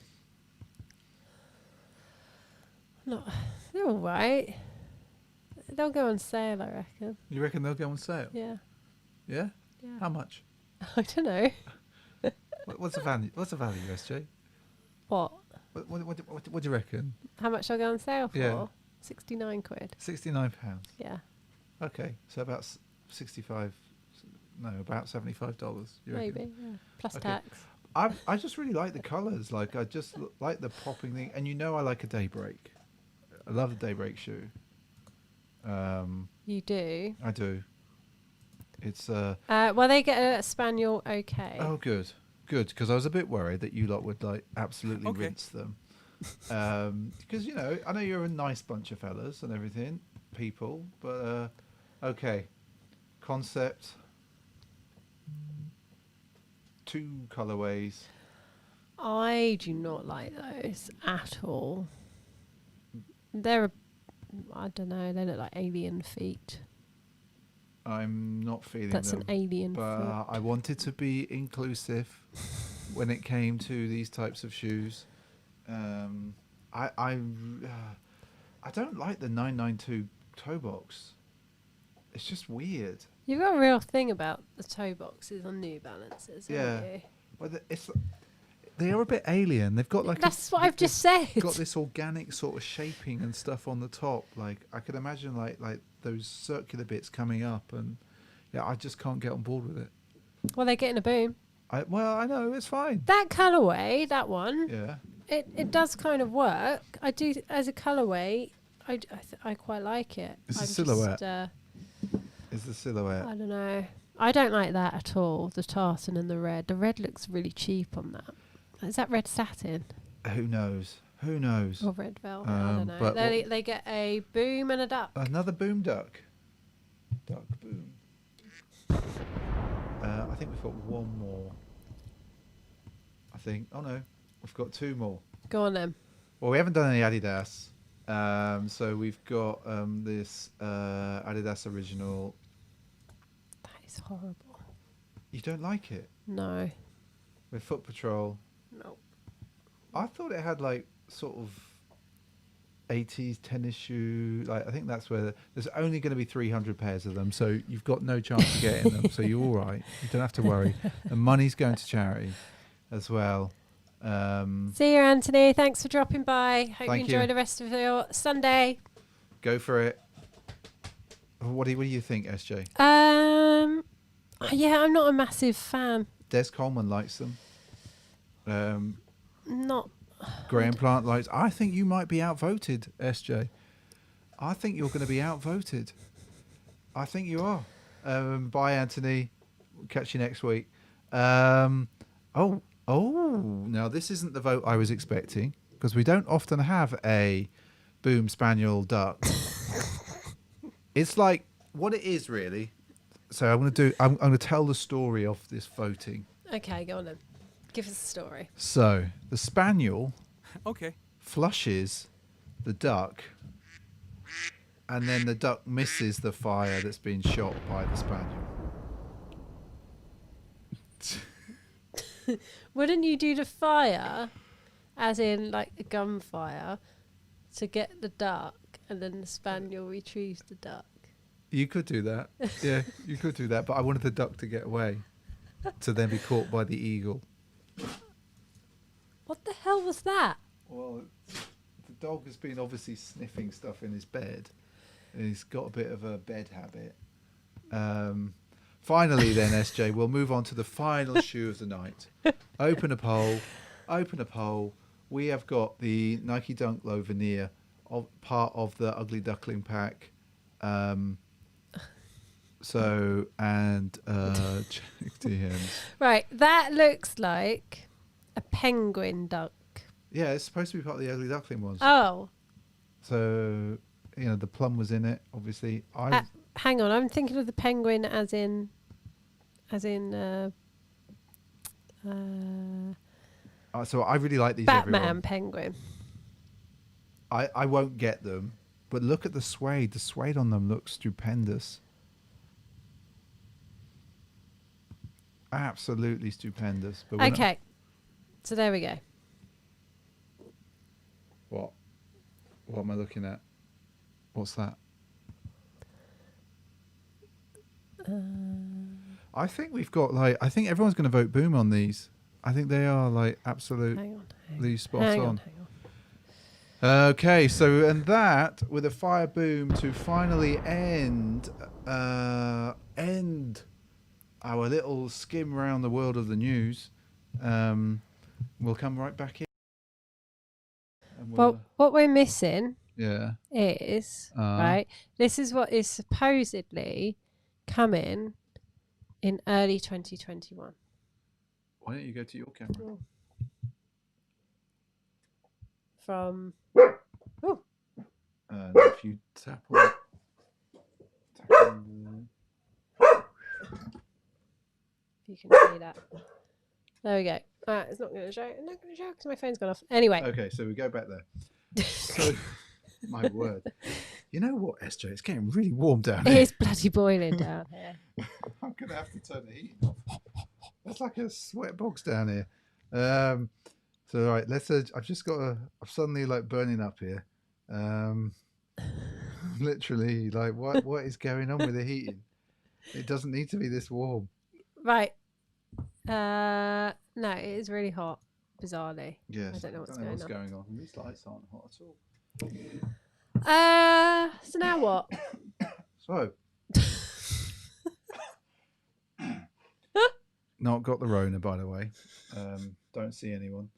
No, they're all right. they'll go on sale, I reckon. You reckon they'll go on sale? Yeah. Yeah. Yeah. How much? I don't know. What's the value? What's the value, SJ? What? What do you reckon? How much they'll go on sale for? Yeah. 69 quid. £69. Yeah. Okay, so about 65. No, about $75. You reckon? Maybe. Yeah. Plus Okay. tax. I just really like the colours. Like I just like the popping thing, and I like a daybreak. I love the daybreak shoe. You do. I do. It's well, they get a spaniel. Okay. oh good, because I was a bit worried that you lot would like absolutely Okay. rinse them. Because I know you're a nice bunch of fellas and everything, people, but okay, concept. 2 colorways. I do not like those at all. They're, I don't know. They look like alien feet. I'm not feeling That's them. an alien But foot. I wanted to be inclusive when it came to these types of shoes. I don't like the 992 toe box. It's just weird. You've got a real thing about the toe boxes on New Balances, Yeah. haven't you? Well, they are a bit alien. They've got like That's what I've just said. got this organic sort of shaping and stuff on the top. Like I could imagine like those circular bits coming up, and yeah, I just can't get on board with it. Well, they're getting a boom. I know it's fine. That colourway, that one, Yeah. it does kind of work. I do as a colourway. I quite like it. It's a I'm silhouette. Just, It's the silhouette. I don't know. I don't like that at all. The tartan and the red. The red looks really cheap on that. Is that red satin Who knows? Who knows? or red velvet? I don't know. but They get a boom and a duck. Another boom duck. Duck boom. I think we've got one more. I think. Oh no, we've got 2 more. Go on then. Well, we haven't done any Adidas. So we've got this Adidas original. That is horrible. You don't like it? No. With Foot Patrol. No. I thought it had like sort of 80s tennis shoe. Like I think that's where there's only going to be 300 pairs of them, so you've got no chance of getting them. So you're all right. You don't have to worry. The money's going to charity as well. See you, Anthony. Thanks for dropping by. Hope Thank you enjoy you. the rest of your Sunday. Go for it. What do you think, SJ? Yeah, I'm not a massive fan. Des Coleman likes them. Not. Graham Plant likes. I think you might be outvoted, SJ. I think you're going to be outvoted. I think you are. Bye, Anthony. We'll catch you next week. Oh, now this isn't the vote I was expecting, because we don't often have a boom spaniel duck. It's like what it is really. So I'm going to tell the story of this voting. Okay, go on then. Give us a story. So the spaniel Okay. flushes the duck, and then the duck misses the fire that's been shot by the spaniel. Wouldn't you do the fire, as in like a gunfire, to get the duck, and then the spaniel retrieves the duck? You could do that. Yeah, you could do that. But I wanted the duck to get away, to then be caught by the eagle. What the hell was that? Well, the dog has been obviously sniffing stuff in his bed, and he's got a bit of a bed habit. Finally, then, SJ, we'll move on to the final shoe of the night. Open a poll. We have got the Nike Dunk Low Veneer, part of the Ugly Duckling pack. Check the ends. Right, that looks like a penguin duck. Yeah, it's supposed to be part of the Ugly Duckling ones. Oh, So, the plum was in it, obviously. hang on. I'm thinking of the penguin as in. So I really like these. Batman everyone. penguin. I won't get them, but look at the suede. The suede on them looks stupendous. Absolutely stupendous. But Okay, so there we go. What am I looking at? What's that? I think we've got like. I think everyone's going to vote boom on these. I think they are like absolutely spot on. Hang on. Okay, so and that with a fire boom to finally end our little skim around the world of the news. We'll come right back in. And Well, what we're missing is right. This is what is supposedly coming in early 2021. Why don't you go to your camera? From if you tap on you can see that. There we go. It's not going to show. I'm not going to show because my phone's gone off. Anyway. Okay, so we go back there. So, my word. You know what, SJ? It's getting really warm down here. It is bloody boiling down here. I'm going to have to turn the heat off. That's like a sweat box down here. So, all right, let's. I've just got I'm suddenly like burning up here. Literally, like, what is going on with the heating? It doesn't need to be this warm. Right. No, it is really hot, bizarrely. Yes. I don't know what's going on. These lights aren't hot at all. So now what? So. Not got the Rona, by the way. Don't see anyone.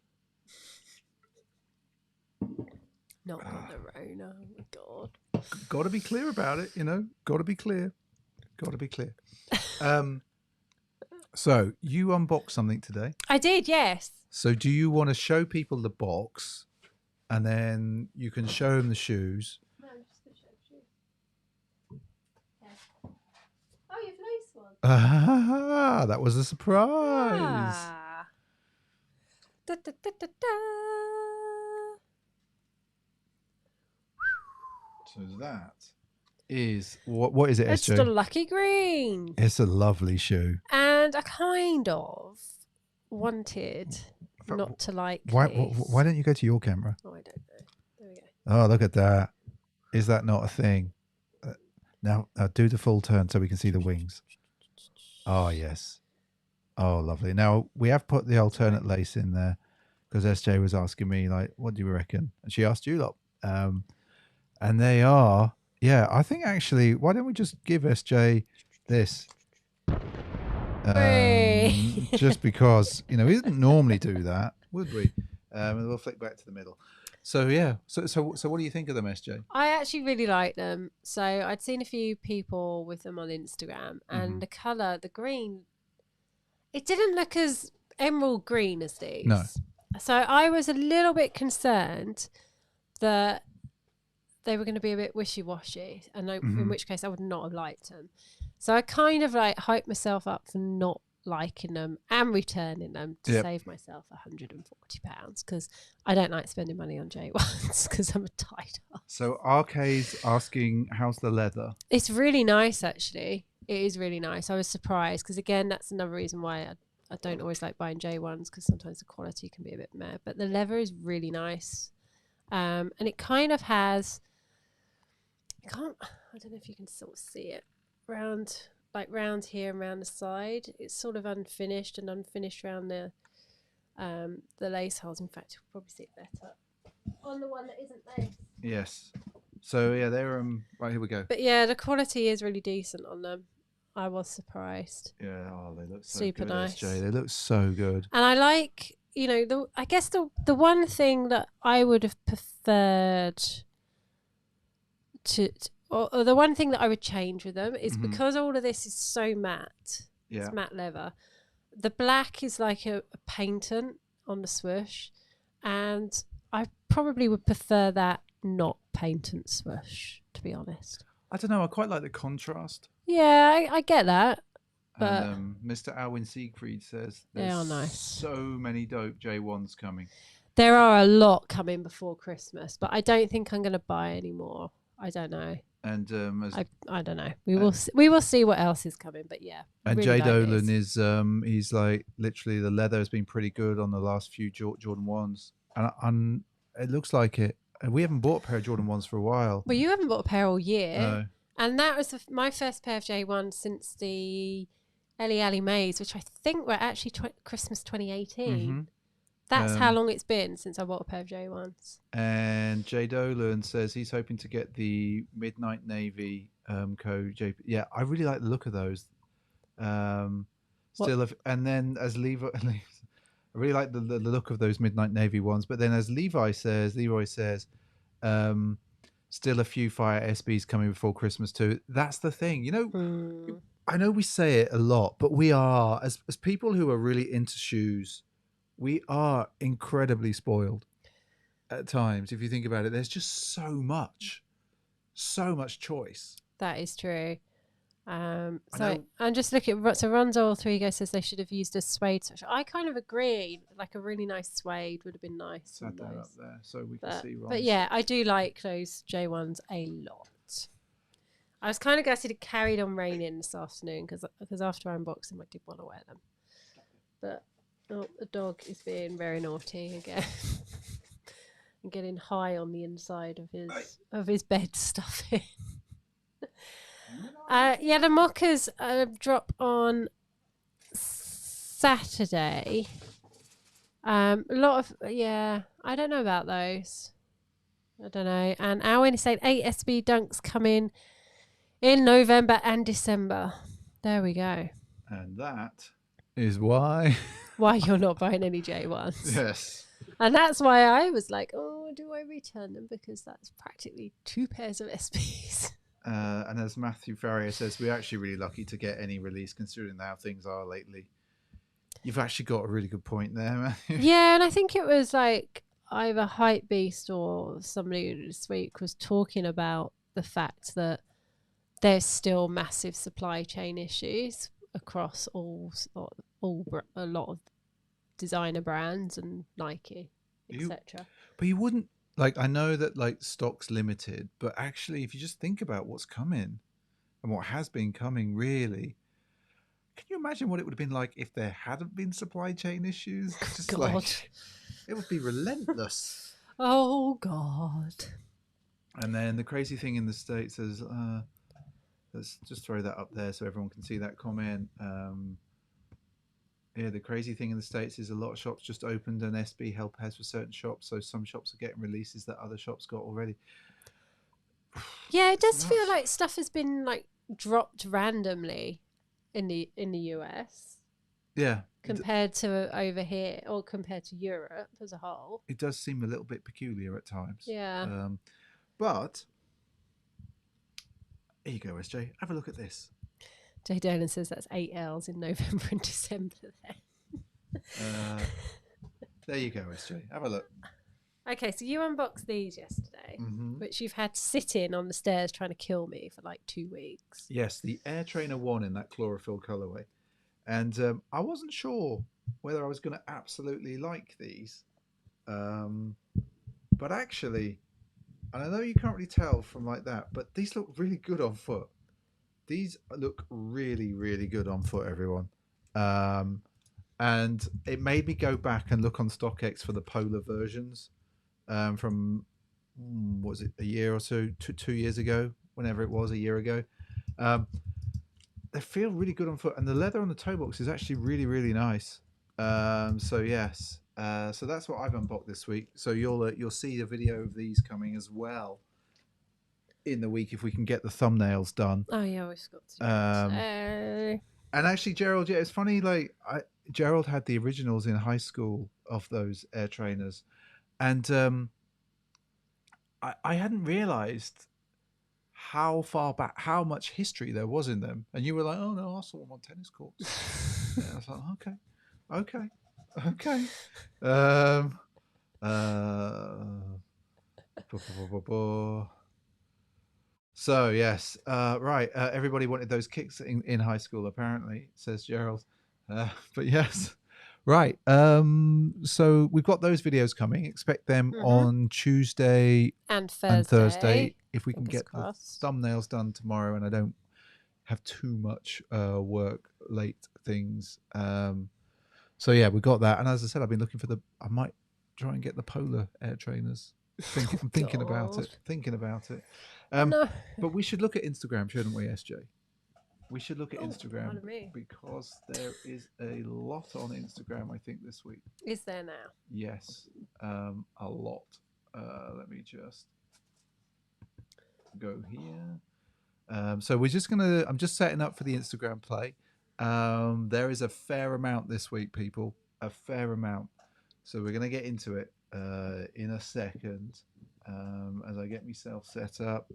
Not got the Rona. Oh my God. Got to be clear about it, you know. Got to be clear. So you unboxed something today. I did, yes. So do you want to show people the box, and then you can show them the shoes? No, I'm just going to show the shoes. Yeah. Oh, you've nice one. Ah, that was a surprise. Ah. Da, da, da, da, da. So that is what is it, It's SJ? the lucky green. It's a lovely shoe. And I kind of wanted not to like why don't you go to your camera? Oh, I don't know. There we go. Oh, look at that. Is that not a thing? Now do the full turn so we can see the wings. Oh, yes. Oh, lovely. Now, we have put the alternate lace in there because SJ was asking me, like, what do you reckon? And she asked you lot. And they are, yeah, I think actually, why don't we just give SJ this? Just because, you know, we didn't normally do that, would we? And we'll flick back to the middle. So, yeah. So what do you think of them, SJ? I actually really like them. So I'd seen a few people with them on Instagram, and the colour, the green, it didn't look as emerald green as these. No. So I was a little bit concerned that they were going to be a bit wishy-washy, and in which case I would not have liked them. So I kind of like hyped myself up for not liking them and returning them to save myself £140 because I don't like spending money on J1s because I'm a tight ass. So Arcade's asking, how's the leather? It's really nice, actually. It is really nice. I was surprised because, again, that's another reason why I don't always like buying J1s because sometimes the quality can be a bit meh. But the leather is really nice. And it kind of has... I don't know if you can sort of see it. Round here and round the side. It's sort of unfinished around the lace holes. In fact, you'll probably see it better on the one that isn't lace. Yes. So, yeah, they're... right, here we go. But, yeah, the quality is really decent on them. I was surprised. Yeah, they look so super good, nice. SJ. They look so good. And I like, you know, I guess the one thing that I would have preferred or the one thing that I would change with them is because all of this is so matte. Yeah. It's matte leather. The black is like a paintant on the swoosh, and I probably would prefer that not paintant swoosh, to be honest. I don't know. I quite like the contrast. Yeah, I get that. But Mr. Alwyn Siegfried says they are nice. So many dope J1s coming. There are a lot coming before Christmas, but I don't think I'm going to buy any more. I don't know. And I don't know. We will see what else is coming, but yeah. And really Jay Dolan is he's like literally the leather has been pretty good on the last few Jordan 1s, and it looks like it. And we haven't bought a pair of Jordan 1s for a while. Well, you haven't bought a pair all year. No. And that was my first pair of J1s since the Ellie Alley Mays, which I think were actually Christmas 2018. Mm-hmm. That's how long it's been since I bought a pair of J1s. And Jay Dolan says he's hoping to get the Midnight Navy code JP. Yeah, I really like the look of those. And then as Levi, I really like the look of those Midnight Navy ones. But then as Leroy says, still a few Fire SBs coming before Christmas too. That's the thing, you know. I know we say it a lot, but we are as people who are really into shoes, we are incredibly spoiled at times. If you think about it, there's just so much choice. That is true. So I'm just looking at, so Ronzo 3 Go says they should have used a suede. I kind of agree. Like a really nice suede would have been nice. Add that up there so we can see Ronzo. But yeah, I do like those J1s a lot. I was kind of gutted it carried on raining this afternoon because after I unboxed them, I did want to wear them. But the dog is being very naughty again. And getting high on the inside of his bed stuffing. Yeah, the mockers drop on Saturday. A lot of I don't know about those. I don't know. And Alwyn is saying 8 SB dunks coming in November and December. There we go. And that is why you're not buying any J1s. Yes. And that's why I was like, oh, do I return them? Because that's practically 2 pairs of SBs. And as Matthew Farrier says, we're actually really lucky to get any release considering how things are lately. You've actually got a really good point there, Matthew. Yeah, and I think it was like either Hypebeast or somebody this week was talking about the fact that there's still massive supply chain issues across a lot of designer brands and Nike, etc. But you wouldn't, like, I know that like stock's limited, but actually if you just think about what's coming and what has been coming, really, can you imagine what it would have been like if there hadn't been supply chain issues? Just God. like, it would be relentless. Oh God. And then the crazy thing in the States is let's just throw that up there so everyone can see that comment. Yeah, the crazy thing in the States is a lot of shops just opened an SB help has for certain shops, so some shops are getting releases that other shops got already. Yeah, it does feel like stuff has been like dropped randomly in the US. Yeah. Compared to over here, or compared to Europe as a whole. It does seem a little bit peculiar at times. Yeah. But here you go, SJ. Have a look at this. Jay Dolan says that's 8 L's in November and December then. There you go, SJ. Have a look. Okay, so you unboxed these yesterday, which you've had sitting on the stairs trying to kill me for like 2 weeks. Yes, the Air Trainer 1 in that chlorophyll colorway. And I wasn't sure whether I was going to absolutely like these. But actually, and I know you can't really tell from like that, but these look really good on foot. These look really, really good on foot, everyone. And it made me go back and look on StockX for the polar versions from, what was it, a year or so, 2 years ago, whenever it was, a year ago. They feel really good on foot, and the leather on the toe box is actually really, really nice. So yes, so that's what I've unboxed this week. So you'll see a video of these coming as well in the week if we can get the thumbnails done. Oh yeah, we've got to. And actually, Gerald, yeah, it's funny. Like Gerald had the originals in high school of those Air Trainers, and I hadn't realised how far back, how much history there was in them. And you were like, oh no, I saw them on tennis courts. Yeah, I was like, okay. So yes, right. Everybody wanted those kicks in high school, apparently, says Gerald. But yes, right. So we've got those videos coming. Expect them on Tuesday and Thursday. If we can get the thumbnails done tomorrow, and I don't have too much work late things. So yeah, we got that. And as I said, I've been looking for I might try and get the polar Air Trainers I'm thinking about God. it. Thinking about it. No. But we should look at Instagram, shouldn't we, SJ? We should look at Oh, Instagram pardon me. because there is a lot on Instagram, I think, this week. Is there now? Yes, a lot. Let me just go here. So we're just gonna. I'm just setting up for the Instagram play. There is a fair amount this week, people. A fair amount. So we're gonna get into it in a second as I get myself set up.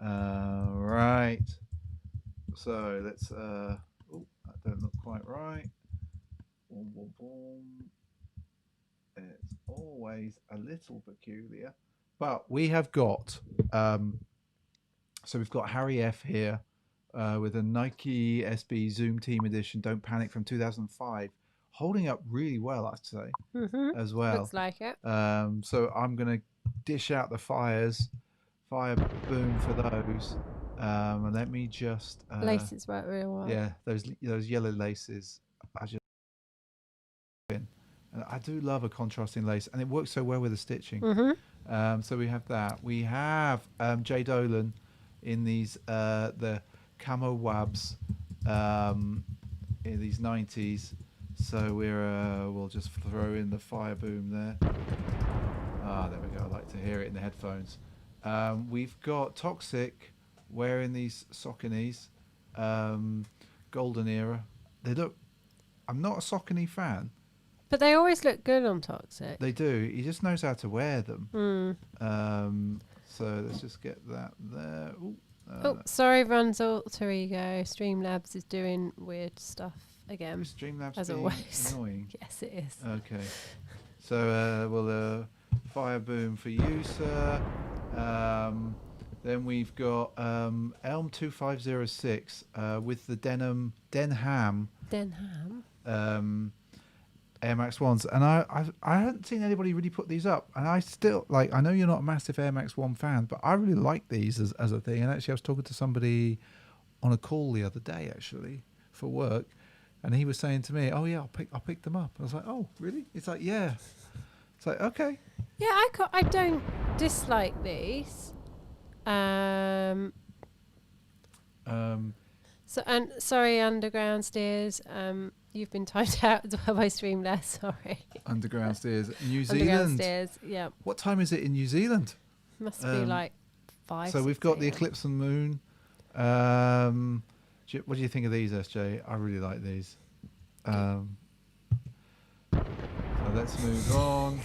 Right. So let's. Oh, that don't look quite right. Boom, boom, boom. It's always a little peculiar, but we have got. So we've got Harry F here with a Nike SB Zoom Team Edition. Don't Panic from 2005, holding up really well, I'd say, as well. Looks like it. So I'm gonna dish out the fire boom for those. And let me just Laces work really well. yeah, those yellow laces. And I do love a contrasting lace, and it works so well with the stitching. So we have that. We have Jay Dolan in these the camo wabs in these 90s. So we'll just throw in the fire boom there. Ah, there we go. I like to hear it in the headphones. We've got Toxic wearing these Sauconys, golden era. They look. I'm not a Saucony fan. But they always look good on Toxic. They do. He just knows how to wear them. Mm. So let's just get that there. Oh, sorry, runs alter ego. Streamlabs is doing weird stuff again. Streamlabs as being always. annoying. Yes, it is. Okay. So fire boom for you, sir. Then we've got Elm 2506 with the Denham Air Max 1s, and I hadn't seen anybody really put these up, and I still like. I know you're not a massive Air Max 1 fan, but I really like these as a thing. And actually, I was talking to somebody on a call the other day, actually, for work, and he was saying to me, "Oh yeah, I'll pick them up." I was like, "Oh really?" It's like, "Yeah." It's like, okay. Yeah, I don't dislike these. So and sorry, Underground Steers. You've been timed out as well by Streamless. Sorry. Underground Steers, New Underground Zealand. Steers. Yeah. What time is it in New Zealand? Must be like 5. So we've got the Eclipse and Moon. What do you think of these, SJ? I really like these. So let's move on.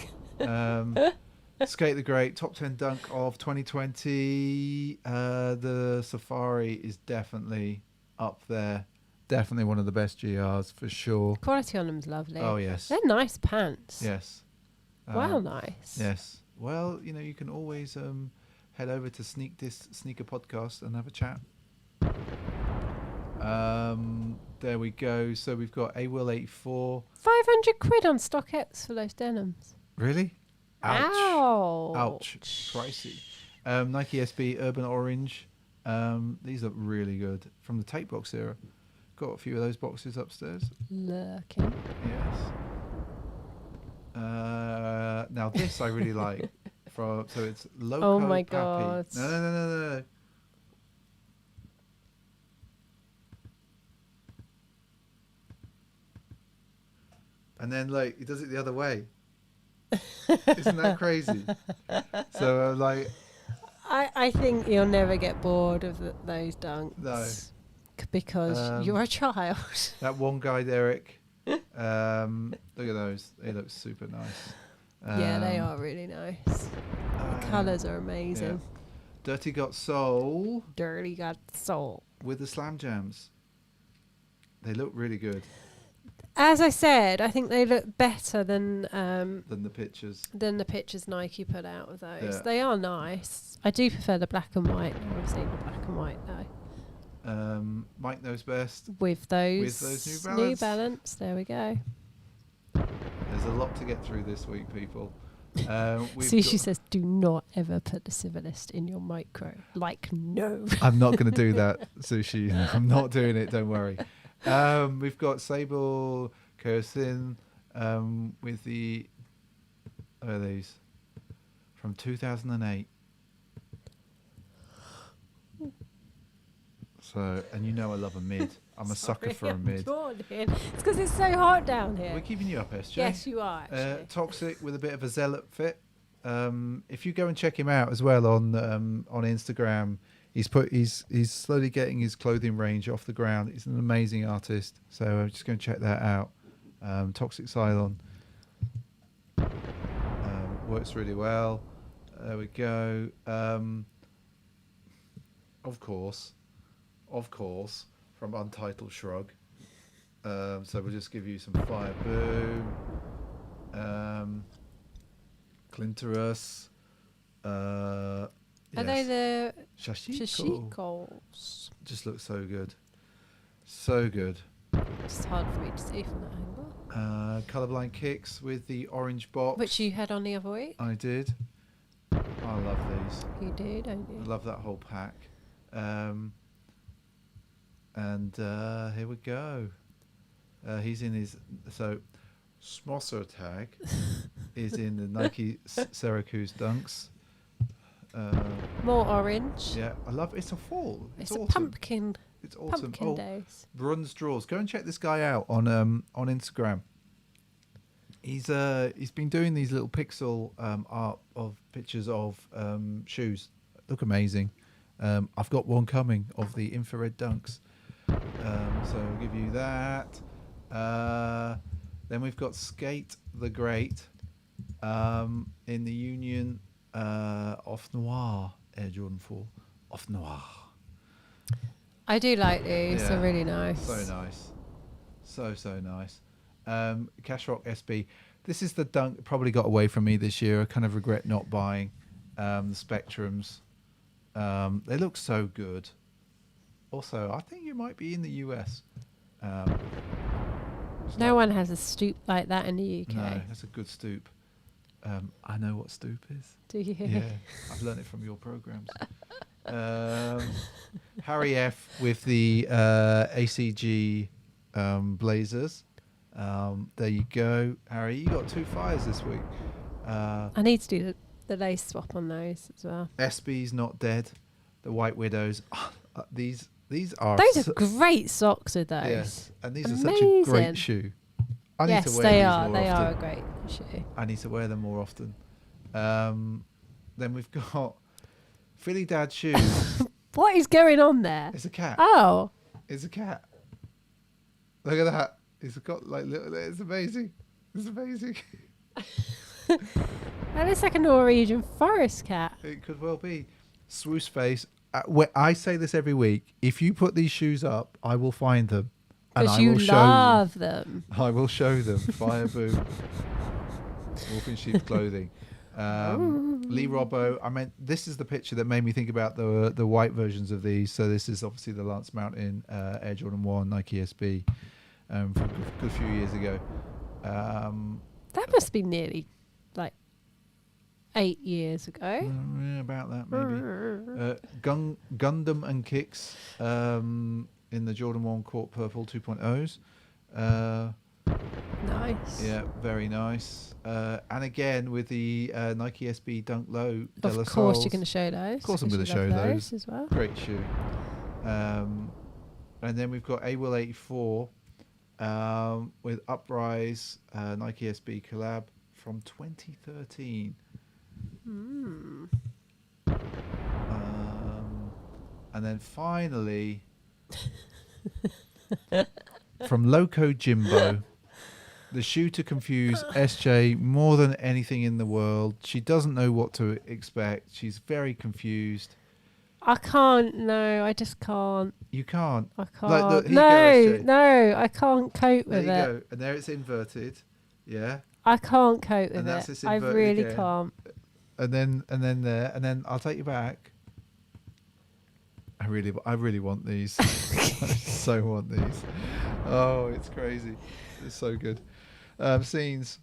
Skate the Great, top 10 dunk of 2020. The Safari is definitely up there. Definitely one of the best GRs for sure. Quality on them's lovely. Oh, yes. They're nice pants. Yes. Well, nice. Yes. Well, you can always head over to Sneaker Podcast and have a chat. There we go. So we've got A Will 84. 500 quid on StockX for those denims. Really? Ouch. Ouch. Ouch. Pricey. Nike SB Urban Orange. These look really good from the tape box era. Got a few of those boxes upstairs. Lurking. Yes. Now this I really like. So it's Loco Oh my Pappy. God. No. And then he does it the other way. Isn't that crazy? So I think you'll never get bored of those dunks. No. Because you're a child. That one guy, Derek. Look at those. They look super nice. Yeah, they are really nice. The colours are amazing. Yeah. Dirty Got Soul. Dirty Got Soul. With the Slam Jams. They look really good. As I said, I think they look better than the pictures. Than the pictures Nike put out of those. Yeah. They are nice. I do prefer the black and white. I've seen the black and white though. Mike knows best. With those New Balance. New Balance. There we go. There's a lot to get through this week, people. Sushi says, do not ever put the Civilist in your micro. No. I'm not going to do that, Sushi. I'm not doing it, don't worry. We've got Sable Kersin with the... Where are these? from 2008. So, and you know I love a mid. I'm a sucker for a mid. It's because it's so hot down here. We're keeping you up, SJ. Yes, you are. Actually. Toxic with a bit of a zealot fit. If you go and check him out as well on Instagram, he's slowly getting his clothing range off the ground. He's an amazing artist. So I'm just going to check that out. Toxic Cylon works really well. There we go. Of course, from Untitled Shrug. So we'll just give you some Fire Boom. Clintorus. Are they the Shashiko? Shashikos? Just looks so good. So good. It's hard for me to see from that angle. Colorblind Kicks with the orange box. Which you had on the other week. I did. I love these. You do, don't you? I love that whole pack. And here we go. He's in his... So, Smosser tag is in the Nike Syracuse Dunks. More orange. Yeah, I love it. It's a fall. It's awesome. a pumpkin. It's awesome. Pumpkin days. Bronze draws. Go and check this guy out on Instagram. He's been doing these little pixel art of pictures of shoes. Look amazing. I've got one coming of the infrared dunks. So I'll give you that. Then we've got Skate the Great in the Union Off Noir Air Jordan 4. Off Noir. I do like these. Yeah, They're really nice. So nice. So nice. Cash Rock SB. This is the dunk probably got away from me this year. I kind of regret not buying the Spectrums. They look so good. Also, I think it might be in the US. No one has a stoop like that in the UK. No, that's a good stoop. I know what stoop is. Do you? Yeah, I've learned it from your programs. Harry F with the ACG Blazers. There you go, Harry. You got 2 fires this week. I need to do the lace swap on those as well. SB's Not Dead. The White Widows. These are... Those are great socks with those. Yes, and these Amazing. are such a great shoe. I need to wear they these are. more They often. are a great shoe. I need to wear them more often. Then we've got Philly Dad shoes. What is going on there? It's a cat. Oh, It's a cat. Look at that. It's got like little... It's amazing. It's amazing. that looks like a Norwegian forest cat. It could well be. Swoosh face. I say this every week. If you put these shoes up, I will find them. And Because I you will show love them. I will show them. Fire Boom. Wolf in sheep's clothing. Lee Robbo. I meant this is the picture that made me think about the white versions of these. So this is obviously the Lance Mountain Air Jordan 1 Nike SB from a good few years ago. That must be nearly like 8 years ago. Yeah, about that maybe. Gundam and Kicks in the Jordan 1 Court Purple 2.0s. Nice. Yeah, very nice. And again with the Nike SB Dunk Low. Of De La course, Sols. you're going to show those. Of course I'm going to because you show love those. as well. Great shoe. And then we've got AWIL 84 with Uprise Nike SB collab from 2013. And then finally from Loco Jimbo, the shoe to confuse SJ more than anything in the world. She doesn't know what to expect. She's very confused. I can't. No, I just can't. You can't. I can't. Like, look, here you go, SJ. No, I can't cope There with you it. go. And there it's inverted. Yeah. I can't cope with And that's it. its I inverted really again. can't. And then there, and then I'll take you back. I really want these. I so want these. Oh, it's crazy. It's so good. Scenes.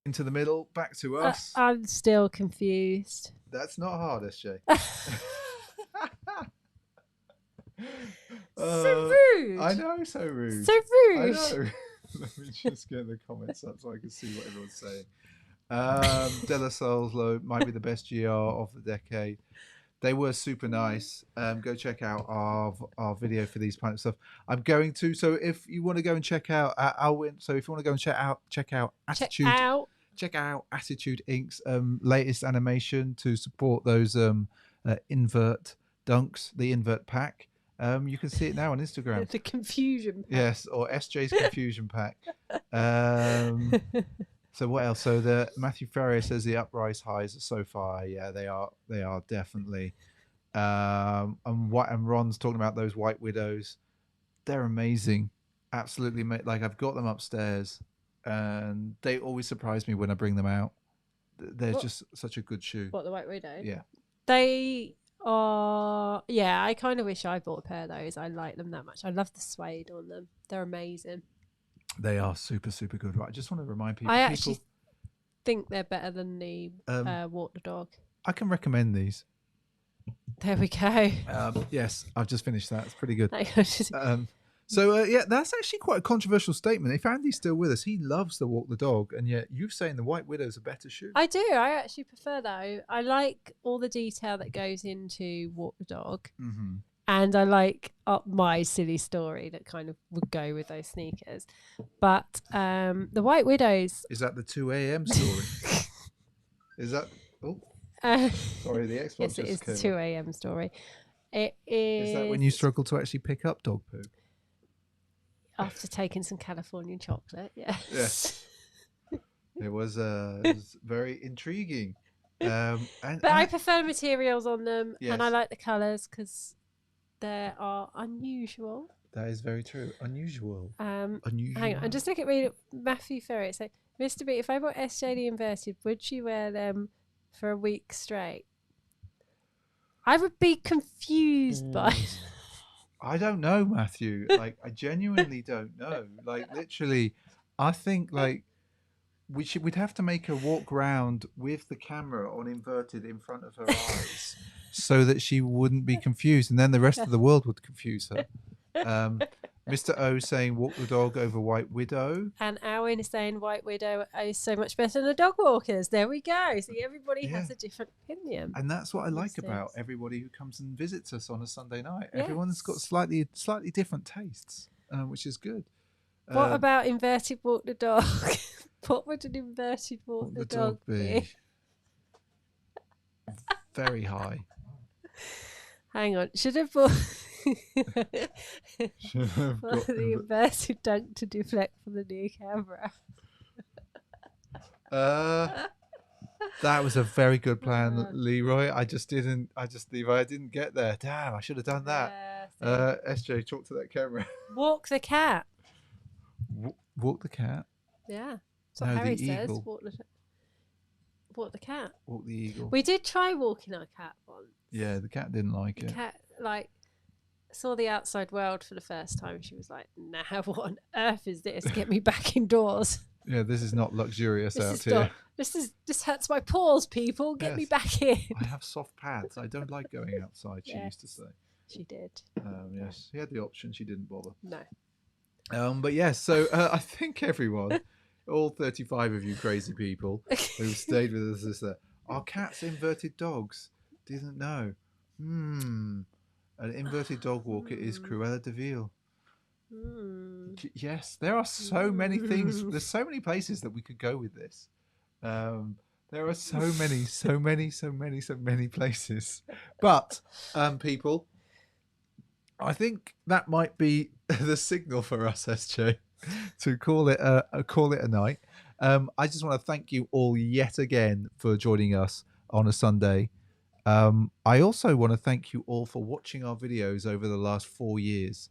Into the middle, back to us. I'm still confused. That's not hard, SJ. So rude. I know, so rude. So I rude. know. Let me just get the comments up so I can see what everyone's saying. De La Soul's might be the best GR of the decade. They were super nice. Go check out our video for these Pint of Stuff. I'm going to. So if you want to go and check out Alwyn, so if you want to go and check out Check Attitude, out. check out Attitude Inc.'s latest animation to support those invert dunks, the invert pack. You can see it now on Instagram. The confusion. Yes, or SJ's Confusion Pack. Um, so what else? So the Matthew Ferrier says the uprise highs are so far. Yeah, they are. They are definitely. And Ron's talking about those White Widows. They're amazing. Absolutely, like I've got them upstairs, and they always surprise me when I bring them out. They're just such a good shoe. What, the White Widow? Yeah. They are. Yeah, I kind of wish I bought a pair of those. I like them that much. I love the suede on them. They're amazing. They are super, super good. Right. I just want to remind people. I actually think they're better than the Walk the Dog. I can recommend these. There we go. Yes, I've just finished that. It's pretty good. So yeah, that's actually quite a controversial statement. If Andy's still with us, he loves the Walk the Dog, and yet you're saying the White Widow's a better shoe. I do. I actually prefer that. I like all the detail that goes into Walk the Dog. Mm-hmm. And I like my silly story that kind of would go with those sneakers. But the White Widows... Is that the 2 a.m. story? Is that... Oh, sorry, the Xbox yes, it is the 2 a.m. story. It is... Is that when you struggle to actually pick up dog poo? After taking some Californian chocolate, yeah. Yes. It was very intriguing. But I prefer materials on them, yes. And I like the colours because they are unusual. That is very true. Unusual. Unusual. Hang on, I'm just looking at reading Matthew Ferret. So, Mr. B, if I bought SJD inverted, would she wear them for a week straight? I would be confused by... I don't know, Matthew. Like, I genuinely don't know. Like, literally, I think, like, we'd have to make her walk round with the camera on inverted in front of her eyes so that she wouldn't be confused, and then the rest of the world would confuse her. Mr. O saying Walk the Dog over White Widow. And Owen is saying White Widow is so much better than the Dog Walkers. There we go. See, everybody has a different opinion. And that's what I like about everybody who comes and visits us on a Sunday night. Yes. Everyone's got slightly different tastes, which is good. What about inverted Walk the Dog? What would an inverted Walk the Dog be? Very high. Hang on. Should have bought the inverted dunk to deflect from the new camera. That was a very good plan, Leroy. I didn't get there. Damn, I should have done that. SJ, talk to that camera. Walk the cat. Walk the cat? Yeah. That's what Harry says. Walk the cat. Walk the eagle. We did try walking our cat once. Yeah, the cat didn't like it. The cat, saw the outside world for the first time. She was like, nah, what on earth is this? Get me back indoors. Yeah, this is not luxurious out here. This hurts my paws, people. Get me back in. I have soft pads. I don't like going outside, she used to say. She did. Yes, she had the option. She didn't bother. No. But yes, so I think everyone, all 35 of you crazy people who stayed with us, are cats inverted dogs? Didn't know. An inverted dog walker is Cruella de Vil. Yes, there are so many things. There's so many places that we could go with this. There are so many places. But people, I think that might be the signal for us, SJ, to call it a night. I just want to thank you all yet again for joining us on a Sunday. I also want to thank you all for watching our videos over the last 4 years.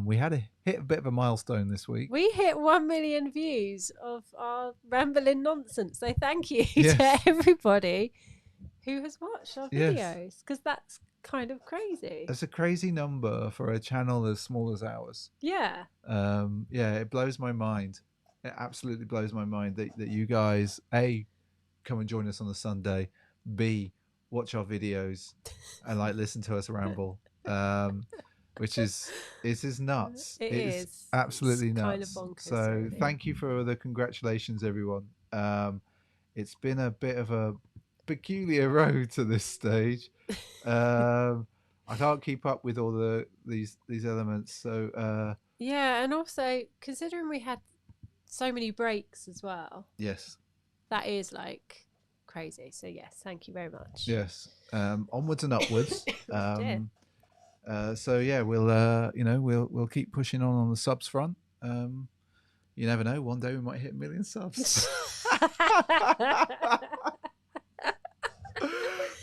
We had hit a bit of a milestone this week. We hit 1 million views of our rambling nonsense. So thank you to everybody who has watched our videos, because that's kind of crazy. It's a crazy number for a channel as small as ours. Yeah. It blows my mind. It absolutely blows my mind that you guys, A, come and join us on the Sunday, B, watch our videos and listen to us ramble, which is nuts. It is absolutely it's nuts. kind of bonkers, so really. Thank you for the congratulations, everyone. It's been a bit of a peculiar road to this stage. I can't keep up with all these elements. So Yeah, and also considering we had so many breaks as well, yes, that is like crazy. So yes, thank you very much. yes, onwards and upwards. Oh dear. So yeah, we'll keep pushing on the subs front. You never know. One day we might hit 1 million subs.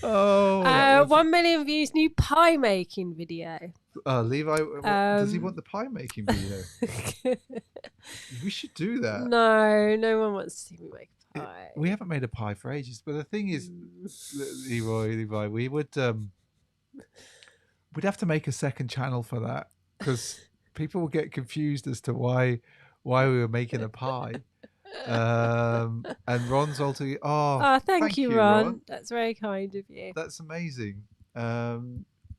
Oh, 1 million views, new pie making video. Levi, does he want the pie making video? We should do that. No, no one wants to see me make a pie. We haven't made a pie for ages, but the thing is, Levi, we would we'd have to make a second channel for that because people will get confused as to why we were making a pie. And Ron's also thank you, Ron. That's very kind of you. That's amazing.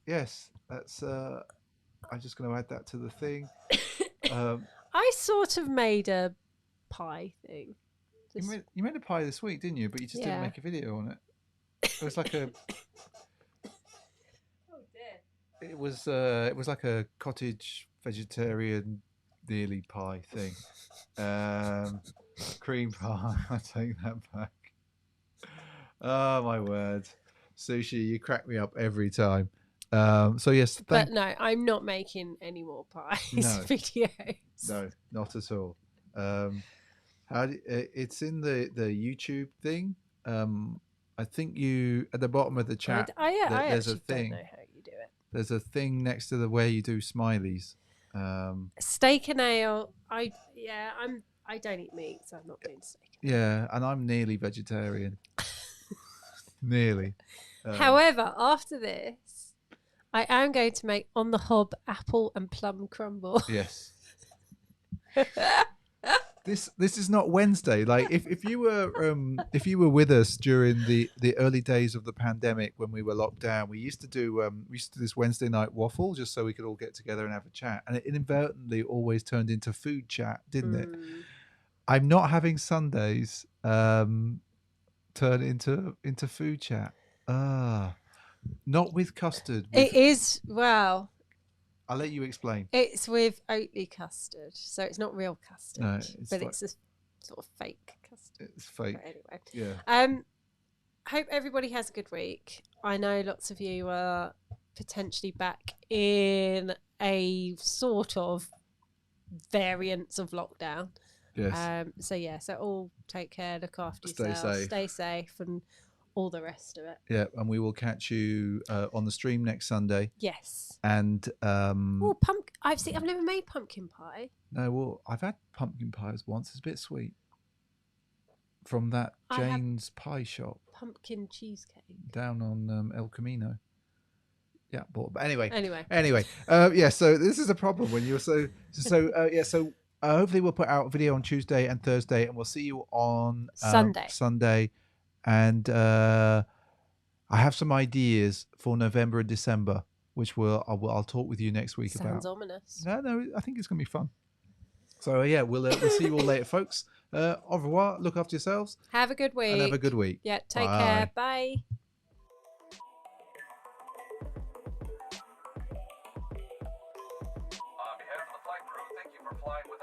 Yes, that's I'm just going to add that to the thing. I sort of made a pie thing. You made a pie this week, didn't you? But you just didn't make a video on it. It was like a it was like a cottage vegetarian nearly pie thing. Cream pie. I take that back. Oh my word, Sushi, you crack me up every time. So yes, but no, I'm not making any more pies videos. No, not at all. It's in the YouTube thing. I think you at the bottom of the chat. There's a thing. Don't know how you do it. There's a thing next to the where you do smileys. Steak and ale. I don't eat meat, so I'm not doing steak. Yeah, and I'm nearly vegetarian. Nearly. However, after this, I am going to make on the hob apple and plum crumble. Yes. This is not Wednesday. Like if you were with us during the early days of the pandemic when we were locked down, we used to do this Wednesday night waffle just so we could all get together and have a chat, and it inadvertently always turned into food chat, didn't it? I'm not having Sundays turn into food chat. Not with custard. It is I'll let you explain. It's with Oatly custard, so it's not real custard, it's a sort of fake custard. It's fake. But anyway, yeah. Hope everybody has a good week. I know lots of you are potentially back in a sort of variants of lockdown. Yes. So all take care, look after yourselves, stay safe, and all the rest of it. Yeah, and we will catch you on the stream next Sunday. Yes. And I've never made pumpkin pie. No, well, I've had pumpkin pies once. It's a bit sweet. From that Jane's pie shop. Pumpkin cheesecake. Down on El Camino. Yeah, but anyway. Yeah, so this is a problem when you're so hopefully we'll put out a video on Tuesday and Thursday, and we'll see you on Sunday. And I have some ideas for November and December, which I'll talk with you next week about. Sounds ominous. No, I think it's going to be fun. So yeah, we'll see you all later, folks. Au revoir. Look after yourselves. Have a good week. And have a good week. Yeah, take care. Bye. On behalf of the flight crew, thank you for flying with